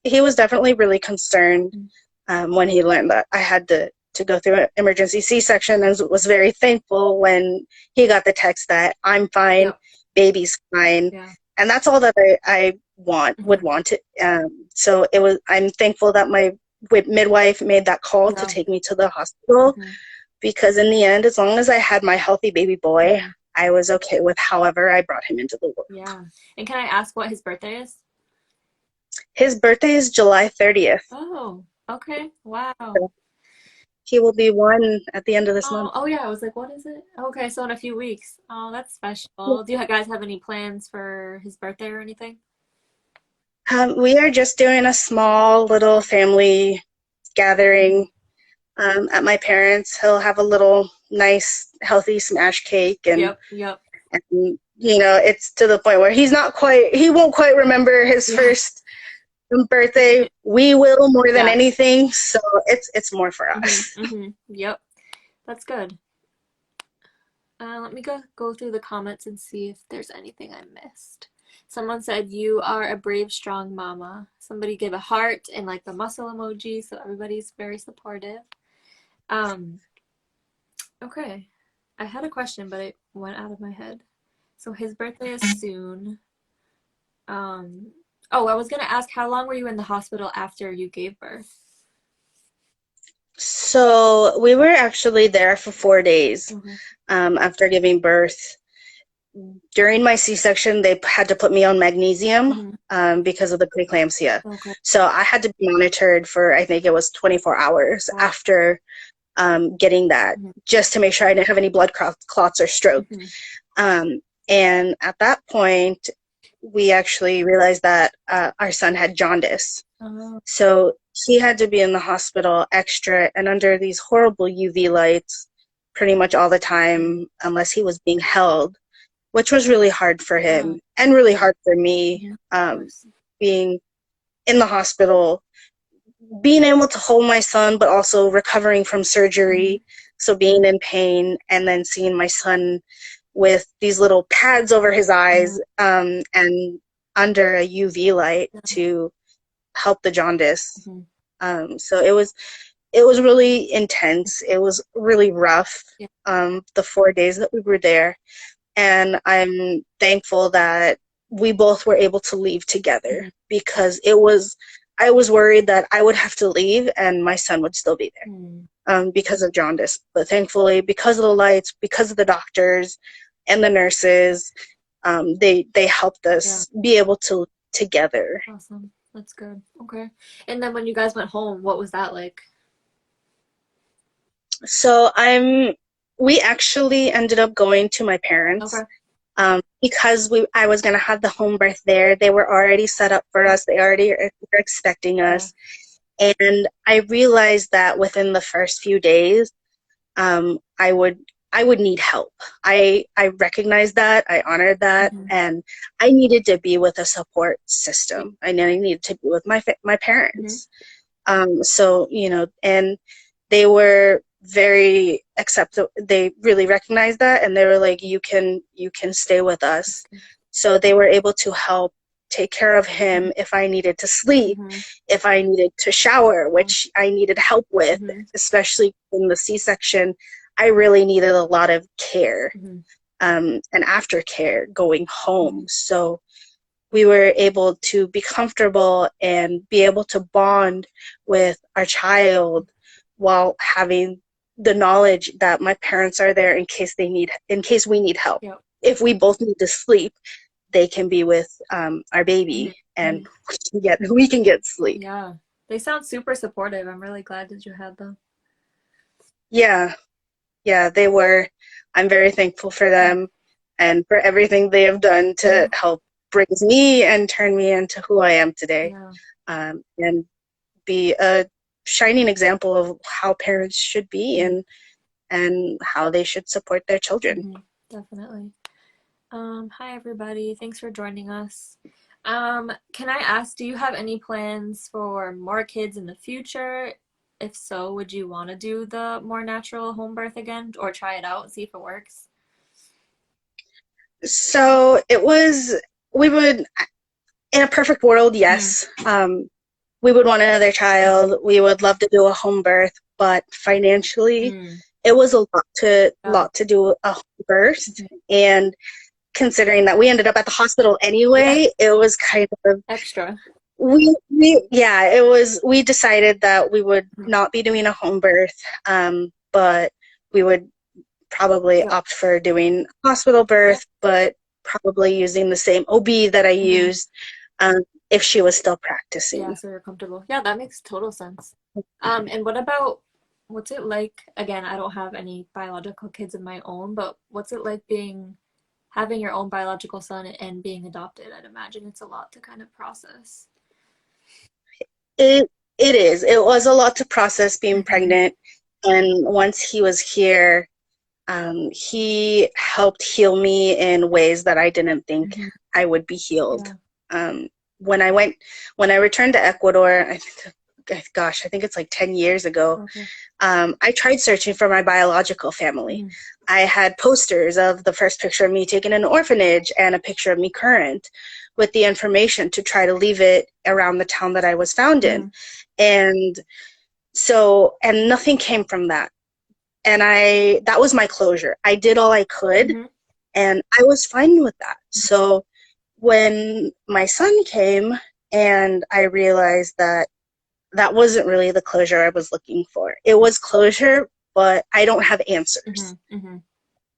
Speaker 2: he was definitely really concerned when he learned that I had to go through an emergency C-section, and was very thankful when he got the text that I'm fine,
Speaker 1: Yep.
Speaker 2: baby's fine,
Speaker 1: Yeah.
Speaker 2: and that's all that I would
Speaker 1: Mm-hmm.
Speaker 2: want it. So I'm thankful that my midwife made that call to
Speaker 1: Yeah.
Speaker 2: take me to the hospital,
Speaker 1: Mm-hmm.
Speaker 2: because in the end, as long as I had my healthy baby boy,
Speaker 1: Mm-hmm.
Speaker 2: I was okay with however I brought him into the world.
Speaker 1: Yeah. And can I ask what his birthday is?
Speaker 2: His birthday is July 30th.
Speaker 1: Oh, okay. Wow.
Speaker 2: So he will be one at the end of this
Speaker 1: Oh,
Speaker 2: month.
Speaker 1: oh yeah. I was like, what is it? Okay, so in a few weeks. Oh, that's
Speaker 2: Yeah.
Speaker 1: special. Do you guys have any plans for his birthday or anything?
Speaker 2: We are just doing a small little family
Speaker 1: Mhm.
Speaker 2: gathering at my parents'. He'll have a little nice, healthy smash cake, and,
Speaker 1: Yep, yep.
Speaker 2: it's to the point where he won't quite remember his
Speaker 1: Yeah.
Speaker 2: first birthday. We will, more than
Speaker 1: Yes.
Speaker 2: anything, so it's more for
Speaker 1: Mm-hmm.
Speaker 2: us.
Speaker 1: Mm-hmm. Yep. That's good. Let me go through the comments and see if there's anything I missed. Someone said you are a brave, strong mama. Somebody gave a heart and like the muscle emoji, so everybody's very supportive. Um, okay. I had a question, but it went out of my head. So his birthday is soon. Um, oh, I was gonna ask, how long were you in the hospital after you gave birth?
Speaker 2: So we were actually there for 4 days
Speaker 1: Okay.
Speaker 2: after giving birth. During my C-section, they had to put me on magnesium
Speaker 1: Mm-hmm.
Speaker 2: because of the preeclampsia.
Speaker 1: Okay.
Speaker 2: So I had to be monitored for, I think it was 24 hours
Speaker 1: Wow.
Speaker 2: after getting that,
Speaker 1: Mm-hmm.
Speaker 2: just to make sure I didn't have any blood clots or stroke.
Speaker 1: Mm-hmm.
Speaker 2: Um, and at that point, we actually realized that our son had jaundice.
Speaker 1: Oh,
Speaker 2: So he had to be in the hospital extra and under these horrible UV lights pretty much all the time, unless he was being held, which was really hard for
Speaker 1: yeah.
Speaker 2: him and really hard for me,
Speaker 1: Mm-hmm. Of
Speaker 2: um,
Speaker 1: course.
Speaker 2: being in the hospital, being able to hold my son, but also recovering from
Speaker 1: Mm-hmm.
Speaker 2: surgery. So being in pain and then seeing my son with these little pads over his
Speaker 1: Mm-hmm.
Speaker 2: eyes and under a UV light
Speaker 1: Yeah.
Speaker 2: to help the jaundice.
Speaker 1: Mm-hmm.
Speaker 2: So it was really intense. It was really rough,
Speaker 1: Yeah.
Speaker 2: the 4 days that we were there. And I'm thankful that we both were able to leave together,
Speaker 1: Mm-hmm.
Speaker 2: because I was worried that I would have to leave and my son would still be
Speaker 1: Mm-hmm.
Speaker 2: there because of jaundice. But thankfully, because of the lights, because of the doctors and the nurses, they helped
Speaker 1: Yeah.
Speaker 2: us be able to together.
Speaker 1: Awesome. That's good. Okay. And then when you guys went home, what was that like?
Speaker 2: So we actually ended up going to my parents
Speaker 1: Okay.
Speaker 2: because I was gonna have the home birth there. They were already set up for
Speaker 1: Oh,
Speaker 2: us. They already were expecting
Speaker 1: yeah.
Speaker 2: us, and I realized that within the first few days, I would need help. I recognized that, I honored that,
Speaker 1: Mm-hmm.
Speaker 2: and I needed to be with a support
Speaker 1: Yeah.
Speaker 2: system. I needed to be with my
Speaker 1: Mm-hmm.
Speaker 2: parents. So, and they were very accepting. They really recognized that, and they were like, you can stay with us.
Speaker 1: Okay.
Speaker 2: So they were able to help take care of him if I needed to sleep,
Speaker 1: Mm-hmm.
Speaker 2: if I needed to shower, which I needed help with,
Speaker 1: Mm-hmm.
Speaker 2: especially in the C-section. I really needed a lot of care,
Speaker 1: Mm-hmm.
Speaker 2: and aftercare going home.
Speaker 1: Mm-hmm.
Speaker 2: So we were able to be comfortable and be able to bond with our child while having the knowledge that my parents are there in case we need help.
Speaker 1: Yep.
Speaker 2: If we both need to sleep, they can be with our baby,
Speaker 1: Mm-hmm.
Speaker 2: and we can get sleep.
Speaker 1: Yeah. They sound super supportive. I'm really glad that you had them.
Speaker 2: Yeah, yeah, they were. I'm very thankful for them and for everything they have done to
Speaker 1: Yeah.
Speaker 2: help bring me and turn me into who I am today.
Speaker 1: Yeah.
Speaker 2: And be a shining example of how parents should be,
Speaker 1: Mm-hmm.
Speaker 2: and how they should support their children.
Speaker 1: Mm-hmm. Definitely. Hi everybody. Thanks for joining us. Can I ask, do you have any plans for more kids in the future? If so, would you want to do the more natural home birth again or try it out and see if it works?
Speaker 2: So we would, in a perfect world,
Speaker 1: Mm,
Speaker 2: yes. We would want another child. We would love to do a home birth, but financially,
Speaker 1: mm,
Speaker 2: it was a lot to
Speaker 1: yeah.
Speaker 2: do a home birth.
Speaker 1: Mhm.
Speaker 2: And considering that we ended up at the hospital
Speaker 1: Yeah.
Speaker 2: anyway, it was kind of
Speaker 1: Extra.
Speaker 2: we decided that we would
Speaker 1: Mhm.
Speaker 2: not be doing a home birth, but we would probably
Speaker 1: Yep.
Speaker 2: opt for doing hospital
Speaker 1: Yeah.
Speaker 2: birth, but probably using the same OB that I
Speaker 1: Hmm.
Speaker 2: used, if she was still
Speaker 1: Yeah,
Speaker 2: practicing.
Speaker 1: so you're comfortable. Yeah, that makes total sense. And what about what's it like? Again, I don't have any biological kids of my own, but what's it like being having your own biological son and being adopted? I'd imagine it's a lot to kind of process.
Speaker 2: It is. It was a lot to process being
Speaker 1: Hmm.
Speaker 2: pregnant, and once he was here, he helped heal me in ways that I didn't think
Speaker 1: Hmm.
Speaker 2: I would be healed.
Speaker 1: Yeah.
Speaker 2: Um, when I went, when I returned to Ecuador, gosh, I think it's like 10 years ago,
Speaker 1: Okay.
Speaker 2: I tried searching for my biological family.
Speaker 1: Hmm.
Speaker 2: I had posters of the first picture of me taken in an orphanage and a picture of me current, with the information to try to leave it around the town that I was found in.
Speaker 1: Hmm.
Speaker 2: And nothing came from that. And that was my closure. I did all I could,
Speaker 1: Hmm.
Speaker 2: and I was fine with that. So when my son came, and I realized that that wasn't really the closure I was looking for. It was closure, but I don't have
Speaker 1: Hmm.
Speaker 2: answers.
Speaker 1: Hmm.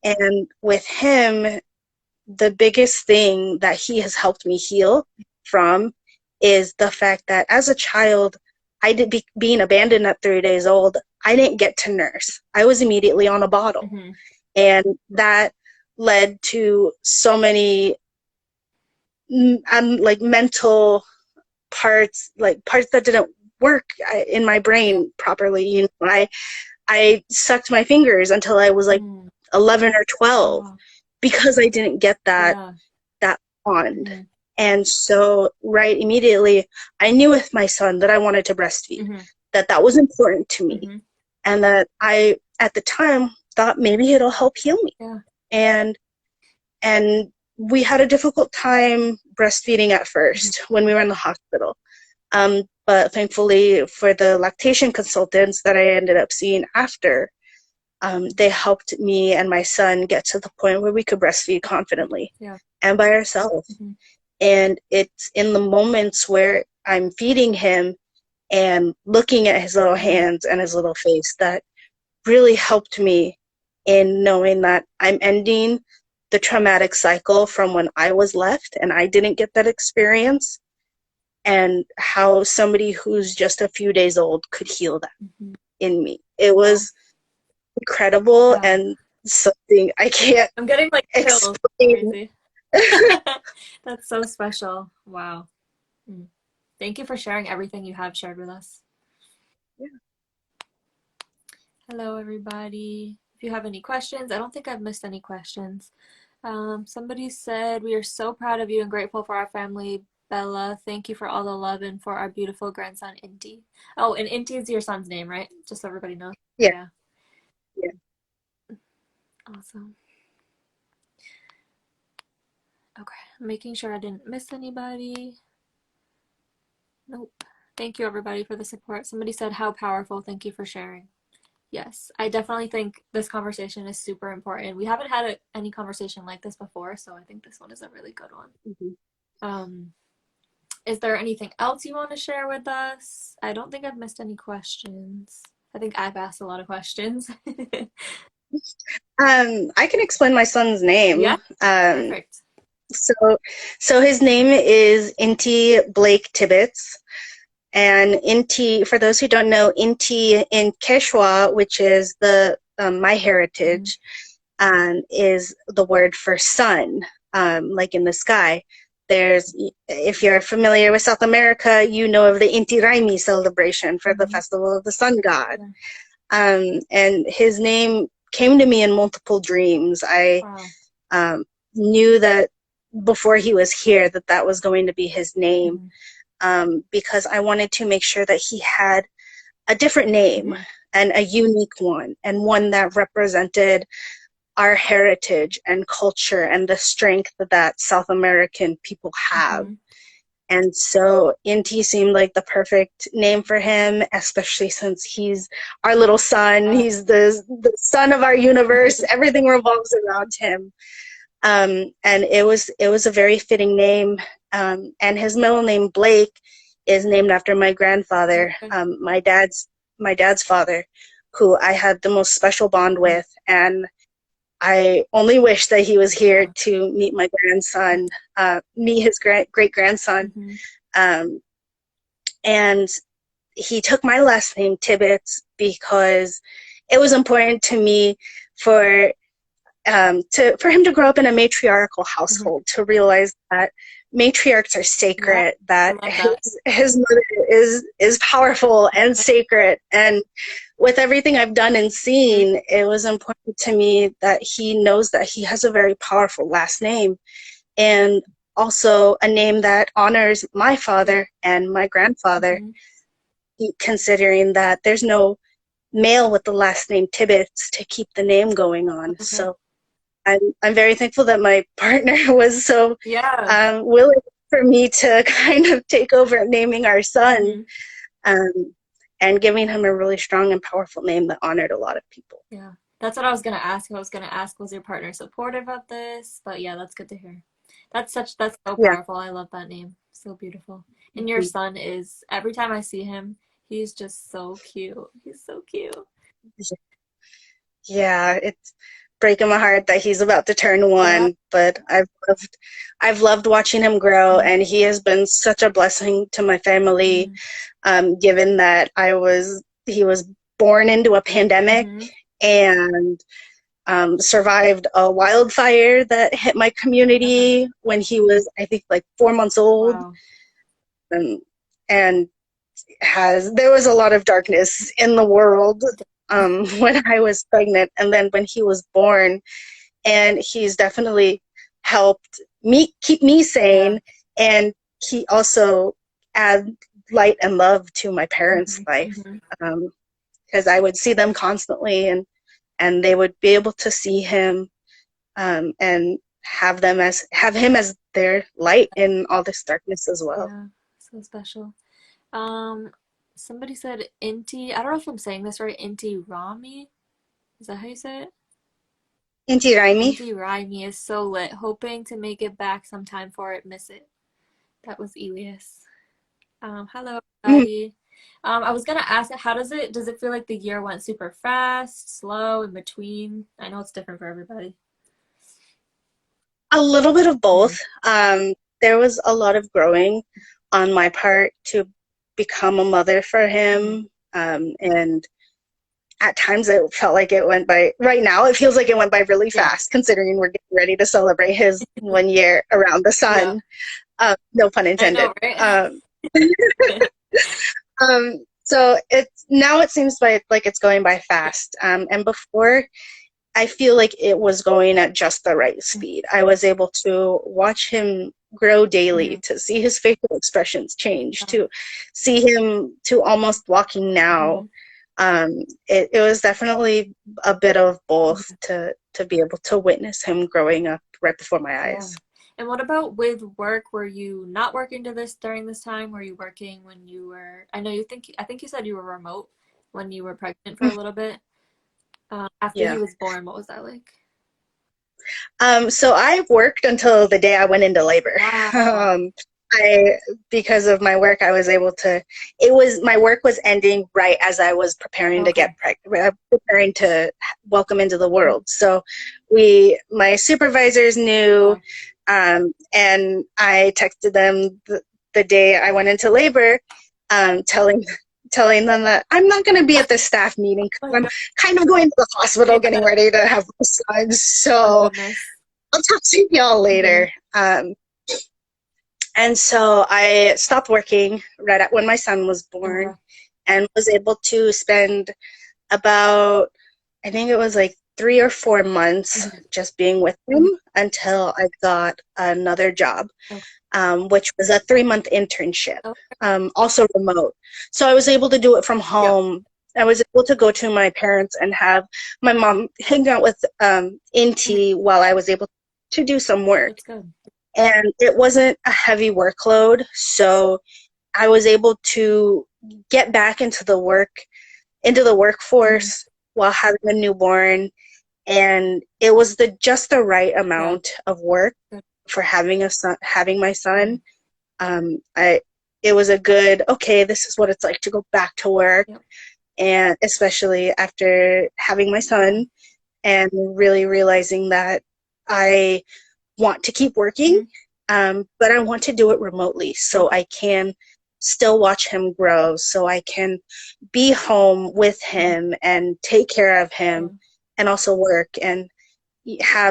Speaker 2: And with him, the biggest thing that he has helped me heal from is the fact that as a child, being abandoned at 3 days old, I didn't get to nurse. I was immediately on a bottle.
Speaker 1: Hmm.
Speaker 2: And that led to so many like mental parts, like parts that didn't work in my
Speaker 1: Yeah.
Speaker 2: brain properly. I sucked my fingers until I was like
Speaker 1: Mm.
Speaker 2: 11 or 12,
Speaker 1: Oh,
Speaker 2: because I didn't get
Speaker 1: yeah.
Speaker 2: that bond.
Speaker 1: Hmm.
Speaker 2: And so right immediately, I knew with my son that I wanted to breastfeed,
Speaker 1: Hmm.
Speaker 2: that was important to me,
Speaker 1: Hmm.
Speaker 2: and that I at the time thought maybe it'll help heal me.
Speaker 1: Yeah.
Speaker 2: And and we had a difficult time breastfeeding at
Speaker 1: Hmm.
Speaker 2: first when we were in the hospital. But thankfully, for the lactation consultants that I ended up seeing after, they helped me and my son get to the point where we could breastfeed confidently
Speaker 1: Yeah.
Speaker 2: and by ourselves.
Speaker 1: Hmm.
Speaker 2: And it's in the moments where I'm feeding him and looking at his little
Speaker 1: Hmm.
Speaker 2: hands and his little face that really helped me in knowing that I'm ending the traumatic cycle from when I was left and I didn't get that experience, and how somebody who's just a few days old could heal that
Speaker 1: Hmm.
Speaker 2: in me. It
Speaker 1: Wow.
Speaker 2: was incredible,
Speaker 1: Yeah.
Speaker 2: and something I can't
Speaker 1: I'm getting like chills.
Speaker 2: explain.
Speaker 1: Crazy. That's so special. Wow. Mm. Thank you for sharing everything you have shared with us. Hello, everybody. If you have any questions, I don't think I've missed any questions. Somebody said, we are so proud of you and grateful for our family Bella, thank you for all the love and for our beautiful grandson, Inti. Oh, and Inti is your son's name, right? Just so everybody knows.
Speaker 2: Yeah,
Speaker 1: Yeah,
Speaker 2: yeah.
Speaker 1: awesome. Okay, making sure I didn't miss anybody. Nope. Thank you, everybody, for the support. Somebody said, how powerful. Thank you for sharing. Yes, I definitely think this conversation is super important. We haven't had any conversation like this before, so I think this one is a really good one.
Speaker 2: Mm-hmm.
Speaker 1: Um, is there anything else you want to share with us? I don't think I've missed any questions. I think I've asked a lot of questions.
Speaker 2: I can explain my son's name.
Speaker 1: Yeah, perfect.
Speaker 2: So, so his name is Inti Blake Tibbetts. And Inti, for those who don't know, Inti in Quechua, which is the my heritage, is the word for sun, like in the sky. There's, if you're familiar with South America, you know of the Inti Raymi celebration for the festival of the sun god. And his name came to me in multiple dreams. I knew that before he was here that that was going to be his name, because I wanted to make sure that he had a different name and a unique one, and one that represented our heritage and culture and the strength that South American people have. And so Inti seemed like the perfect name for him, especially since he's our little son. He's the son of our universe. Everything revolves around him. And it was a very fitting name. And his middle name, Blake, is named after my grandfather, my dad's father, who I had the most special bond with. And I only wish that he was here to meet my grandson, meet his great grandson. And he took my last name, Tibbetts, because it was important to me for him to grow up in a matriarchal household, to realize that matriarchs are sacred, that his mother is powerful and sacred. And with everything I've done and seen, it was important to me that he knows that he has a very powerful last name, and also a name that honors my father and my grandfather, considering that there's no male with the last name Tibbetts to keep the name going on. So I'm very thankful that my partner was so willing for me to kind of take over naming our son, and giving him a really strong and powerful name that honored a lot of people.
Speaker 1: Yeah, that's what I was going to ask. I was going to ask, was your partner supportive of this? But yeah, that's good to hear. That's so powerful. I love that name. So beautiful. And your son is, every time I see him, he's just so cute. He's so cute.
Speaker 2: Yeah, it's breaking my heart that he's about to turn 1, but I've loved watching him grow, and he has been such a blessing to my family, given that he was born into a pandemic and survived a wildfire that hit my community when he was, I think, like 4 months old. And there was a lot of darkness in the world when I was pregnant, and then when he was born, and he's definitely helped me keep me sane, and he also add light and love to my parents' life, because I would see them constantly, and they would be able to see him, and have him as their light in all this darkness as well.
Speaker 1: Yeah, so special. Somebody said Inti, I don't know if I'm saying this right, Inti Rami? Is that how you say it?
Speaker 2: Inti Raimi.
Speaker 1: Inti Raimi is so lit. Hoping to make it back sometime for it. Miss it. That was Elias. Hello, everybody. I was gonna ask, does it feel like the year went super fast, slow, in between? I know it's different for everybody.
Speaker 2: A little bit of both. There was a lot of growing on my part to become a mother for him, and at times it felt like it went by. Right now it feels like it went by really fast, considering we're getting ready to celebrate his 1 year around the sun. No pun intended.
Speaker 1: I know, right?
Speaker 2: So it seems like it's going by fast, and before I feel like it was going at just the right speed. I was able to watch him grow daily,
Speaker 1: Mhm.
Speaker 2: to see his facial expressions change, to see him to almost walking now.
Speaker 1: Mhm.
Speaker 2: It was definitely a bit of both
Speaker 1: Mhm.
Speaker 2: to be able to witness him growing up right before my
Speaker 1: Yeah.
Speaker 2: eyes.
Speaker 1: And what about with work? Were you not working to this during this time? Were you working when you were, I think you said you were remote when you were pregnant for a little bit. After he
Speaker 2: Yeah.
Speaker 1: was born, what was that like?
Speaker 2: So I worked until the day I went into labor.
Speaker 1: Wow.
Speaker 2: I, because of my work, I was able to, my work was ending right as I was preparing to
Speaker 1: Okay.
Speaker 2: get pregnant, preparing to welcome into the
Speaker 1: Mhm.
Speaker 2: world. So my supervisors knew,
Speaker 1: Okay.
Speaker 2: and I texted them the day I went into labor, telling them that I'm not going to be at the staff meeting
Speaker 1: Oh
Speaker 2: because
Speaker 1: my
Speaker 2: I'm
Speaker 1: God.
Speaker 2: kind of going to the hospital getting
Speaker 1: Yeah.
Speaker 2: ready to have my son.
Speaker 1: Oh
Speaker 2: So
Speaker 1: goodness.
Speaker 2: I'll talk to y'all
Speaker 1: Hmm.
Speaker 2: later. And so I stopped working right at when my son was born
Speaker 1: Okay.
Speaker 2: and was able to spend about, I think it was like 3 or 4 months
Speaker 1: Mhm.
Speaker 2: just being with him until I got another job,
Speaker 1: Okay.
Speaker 2: which was a 3 month internship,
Speaker 1: Okay.
Speaker 2: also remote. So I was able to do it from
Speaker 1: Yep.
Speaker 2: home. I was able to go to my parents and have my mom hang out with
Speaker 1: Mhm.
Speaker 2: Inti while I was able to do some work.
Speaker 1: That's good.
Speaker 2: And it wasn't a heavy workload, so I was able to get back into the
Speaker 1: Hmm.
Speaker 2: workforce while having a newborn, and it was just the right
Speaker 1: Yeah.
Speaker 2: amount of work
Speaker 1: Good.
Speaker 2: for having my
Speaker 1: Hmm.
Speaker 2: son. I It was a good, okay, this is what it's like to go back to work,
Speaker 1: Yep.
Speaker 2: and especially after having my
Speaker 1: Yeah.
Speaker 2: son and really realizing that I want to keep working,
Speaker 1: Hmm.
Speaker 2: but I want to do it remotely so
Speaker 1: Okay.
Speaker 2: I can still watch him grow, so I can be home with
Speaker 1: Hmm.
Speaker 2: him and take care of
Speaker 1: Yeah.
Speaker 2: him and also work and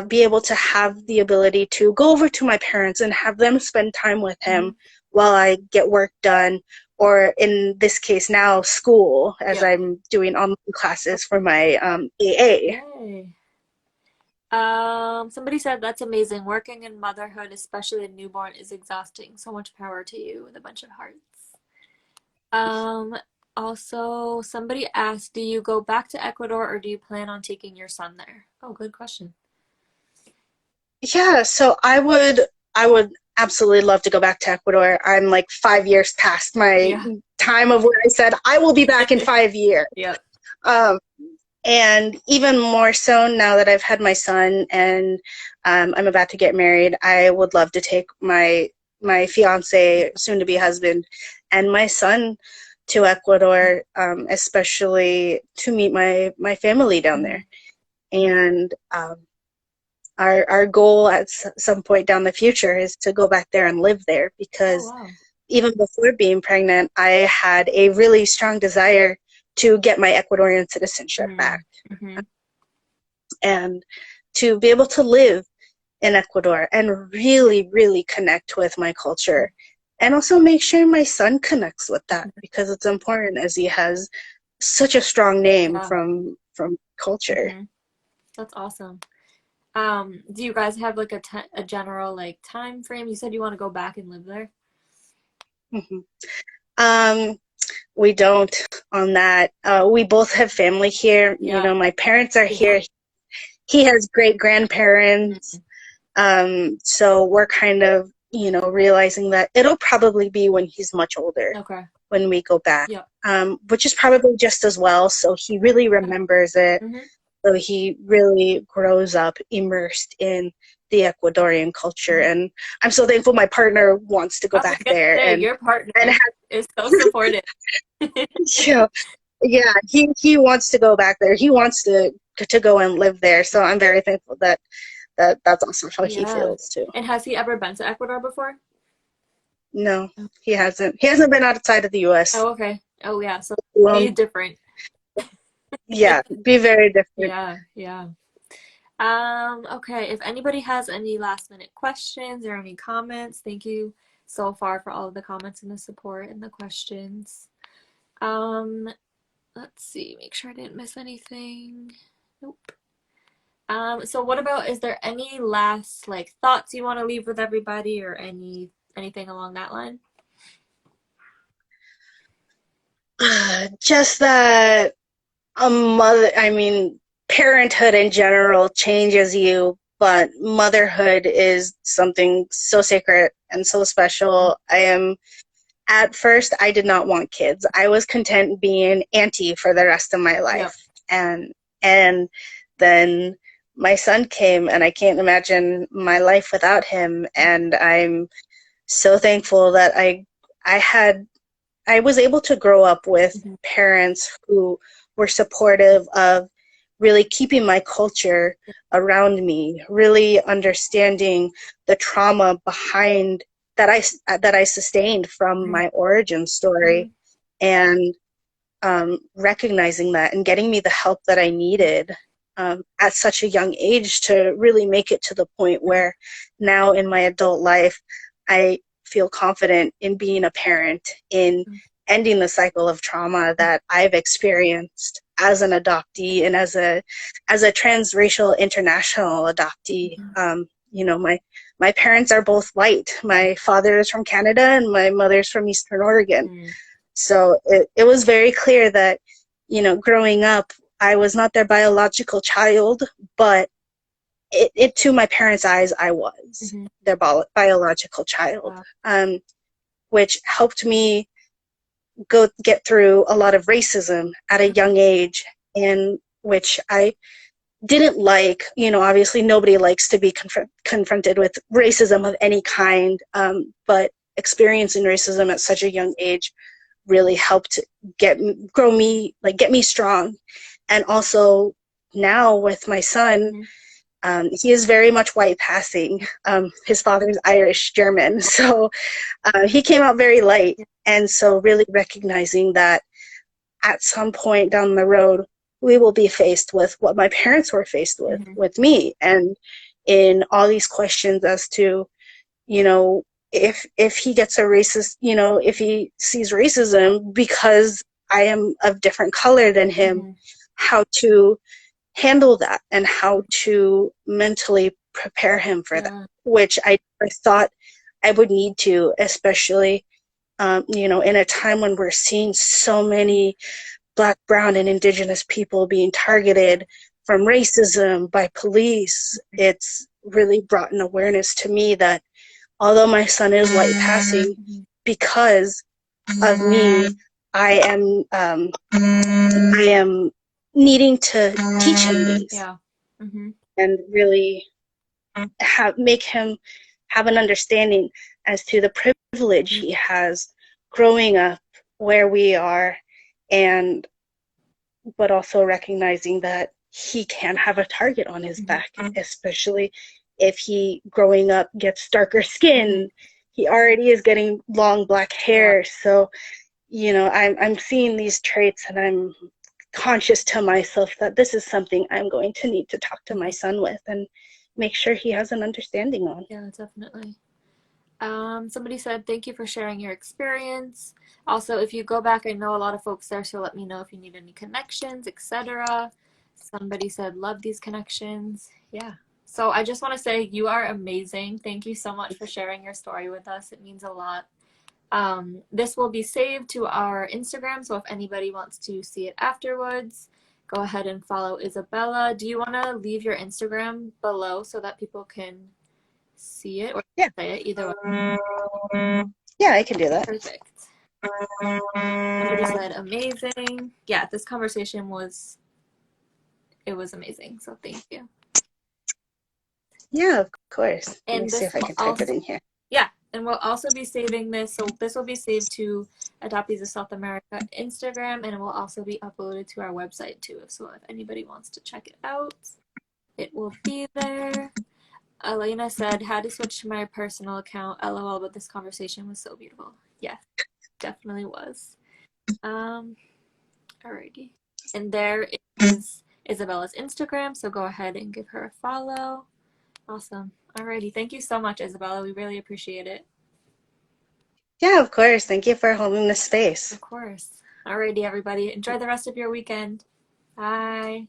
Speaker 2: be able to have the ability to go over to my parents and have them spend time with
Speaker 1: Hmm.
Speaker 2: him while I get work done, or in this case now school, as
Speaker 1: Yep.
Speaker 2: I'm doing online classes for my AA.
Speaker 1: Yay. Somebody said that's amazing. Working in motherhood, especially a newborn, is exhausting. So much power to you with a bunch of hearts. Um, Also, somebody asked, do you go back to Ecuador or do you plan on taking your son there? Oh, good question.
Speaker 2: Yeah, so I would absolutely love to go back to Ecuador. I'm like 5 years past my
Speaker 1: Yeah.
Speaker 2: time of where I said I will be back in 5 years.
Speaker 1: Yep.
Speaker 2: Um, and even more so now that I've had my son and I'm about to get married, I would love to take my fiance, soon to be husband, and my son to Ecuador, especially to meet my family down
Speaker 1: Hmm.
Speaker 2: there. And our goal at some point down the future is to go back there and live there,
Speaker 1: Oh,
Speaker 2: because
Speaker 1: wow.
Speaker 2: even before being pregnant, I had a really strong desire to get my Ecuadorian citizenship
Speaker 1: Hmm.
Speaker 2: back
Speaker 1: Hmm.
Speaker 2: and to be able to live in Ecuador and really, really connect with my culture. And also make sure my son connects with that, because it's important, as he has such a strong name
Speaker 1: Yeah.
Speaker 2: from culture.
Speaker 1: Hmm. That's awesome. Do you guys have like a general like time frame? You said you want to go back and live there?
Speaker 2: Mm-hmm. Um, we don't on that. We both have family here. You
Speaker 1: Yeah.
Speaker 2: know, my parents are
Speaker 1: Yeah.
Speaker 2: here. He has great grandparents.
Speaker 1: Mhm.
Speaker 2: So we're kind of, realizing that it'll probably be when he's much older
Speaker 1: Okay.
Speaker 2: when we go back,
Speaker 1: Yep.
Speaker 2: which is probably just as well. So he really
Speaker 1: Okay.
Speaker 2: remembers it.
Speaker 1: Hmm.
Speaker 2: So he really grows up immersed in the Ecuadorian culture.
Speaker 1: Hmm.
Speaker 2: And I'm so thankful my partner wants to go
Speaker 1: I was
Speaker 2: back
Speaker 1: gonna
Speaker 2: there
Speaker 1: say
Speaker 2: and
Speaker 1: your
Speaker 2: and
Speaker 1: partner is so supportive.
Speaker 2: yeah, yeah, he wants to go back there. He wants to go and live there. So I'm very thankful that's also how he
Speaker 1: Yeah.
Speaker 2: feels too.
Speaker 1: And has he ever been to Ecuador before?
Speaker 2: No, he hasn't. He hasn't been outside of the U.S.
Speaker 1: Oh, okay. Oh, yeah. So be
Speaker 2: Um,
Speaker 1: different.
Speaker 2: yeah, be very different.
Speaker 1: Yeah, yeah. Okay. If anybody has any last minute questions or any comments, thank you so far for all of the comments and the support and the questions. Um, let's see, make sure I didn't miss anything. Nope. So what about, is there any last like thoughts you want to leave with everybody or anything along that line?
Speaker 2: Just that I mean, parenthood in general changes you, but motherhood is something so sacred and so special. At first, I did not want kids. I was content being auntie for the rest of my
Speaker 1: Yep.
Speaker 2: life. And then my son came, and I can't imagine my life without him. And I'm so thankful that I had I was able to grow up with
Speaker 1: Mhm.
Speaker 2: parents who were supportive of really keeping my culture around me, really understanding the trauma behind that I sustained from
Speaker 1: Mhm.
Speaker 2: my origin story,
Speaker 1: Mhm.
Speaker 2: and recognizing that and getting me the help that I needed at such a young age to really make it to the point where now in my adult life, I feel confident in being a parent, in ending the cycle of trauma that I've experienced as an adoptee and as a transracial international adoptee.
Speaker 1: Mhm.
Speaker 2: My parents are both white. My father is from Canada and my mother's from Eastern Oregon.
Speaker 1: Mhm.
Speaker 2: So it was very clear that, growing up, I was not their biological child, but to my parents' eyes, I was
Speaker 1: Mhm.
Speaker 2: their biological child,
Speaker 1: Wow.
Speaker 2: which helped me get through a lot of racism at a young age, in which I didn't like. Obviously, nobody likes to be confronted with racism of any kind, but experiencing racism at such a young age really helped get me strong. And also now with my son,
Speaker 1: Mhm.
Speaker 2: he is very much white passing. His father's Irish German, so he came out very light. And so really recognizing that at some point down the road, we will be faced with what my parents were faced
Speaker 1: Mhm.
Speaker 2: with me, and in all these questions as to, you know, if he gets a racist, if he sees racism because I am of different color than him,
Speaker 1: Mhm.
Speaker 2: how to handle that and how to mentally prepare him for that,
Speaker 1: Yeah.
Speaker 2: which I never thought I would need to, especially, in a time when we're seeing so many Black, Brown, and Indigenous people being targeted from racism by police. It's really brought an awareness to me that although my son is white passing,
Speaker 1: Mhm.
Speaker 2: because of me, I am I am needing to teach him these
Speaker 1: Yeah. Mhm.
Speaker 2: and really make him have an understanding as to the privilege
Speaker 1: Mhm.
Speaker 2: he has growing up where we are, and but also recognizing that he can have a target on his
Speaker 1: Mhm.
Speaker 2: back, especially if he growing up gets darker
Speaker 1: Mhm.
Speaker 2: skin. He already is getting long black
Speaker 1: Yeah.
Speaker 2: hair, so I'm seeing these traits, and I'm conscious to myself that this is something I'm going to need to talk to my
Speaker 1: Mhm.
Speaker 2: son with and make sure he has an understanding on.
Speaker 1: Yeah, definitely. Somebody said, thank you for sharing your experience. Also, if you go back, I know a lot of folks there, so let me know if you need any connections, etc. Somebody said, love these connections. Yeah. So I just want to say you are amazing. Thank you so much for sharing your story with us. It means a lot. This will be saved to our Instagram, so if anybody wants to see it afterwards, go ahead and follow Isabella. Do you want to leave your Instagram below so that people can see it or
Speaker 2: Yeah.
Speaker 1: say it either way?
Speaker 2: Yeah, I can do that.
Speaker 1: Perfect. Somebody said amazing. Yeah, this conversation was, it was amazing. So thank you.
Speaker 2: Yeah, of course. Let me
Speaker 1: And
Speaker 2: see
Speaker 1: this
Speaker 2: if I
Speaker 1: will
Speaker 2: can type it
Speaker 1: also,
Speaker 2: in here.
Speaker 1: yeah, and we'll also be saving this. So this will be saved to Adoptees of South America Instagram, and it will also be uploaded to our website too. So if anybody wants to check it out, it will be there. Elena said, had to switch to my personal account. LOL, but this conversation was so beautiful. Yes, definitely was. Um, Alrighty. And there is Isabella's Instagram, so go ahead and give her a follow. Awesome. Alrighty. Thank you so much, Isabella. We really appreciate it.
Speaker 2: Yeah, of course. Thank you for holding the space.
Speaker 1: Of course. Alrighty, everybody. Enjoy the rest of your weekend. Bye.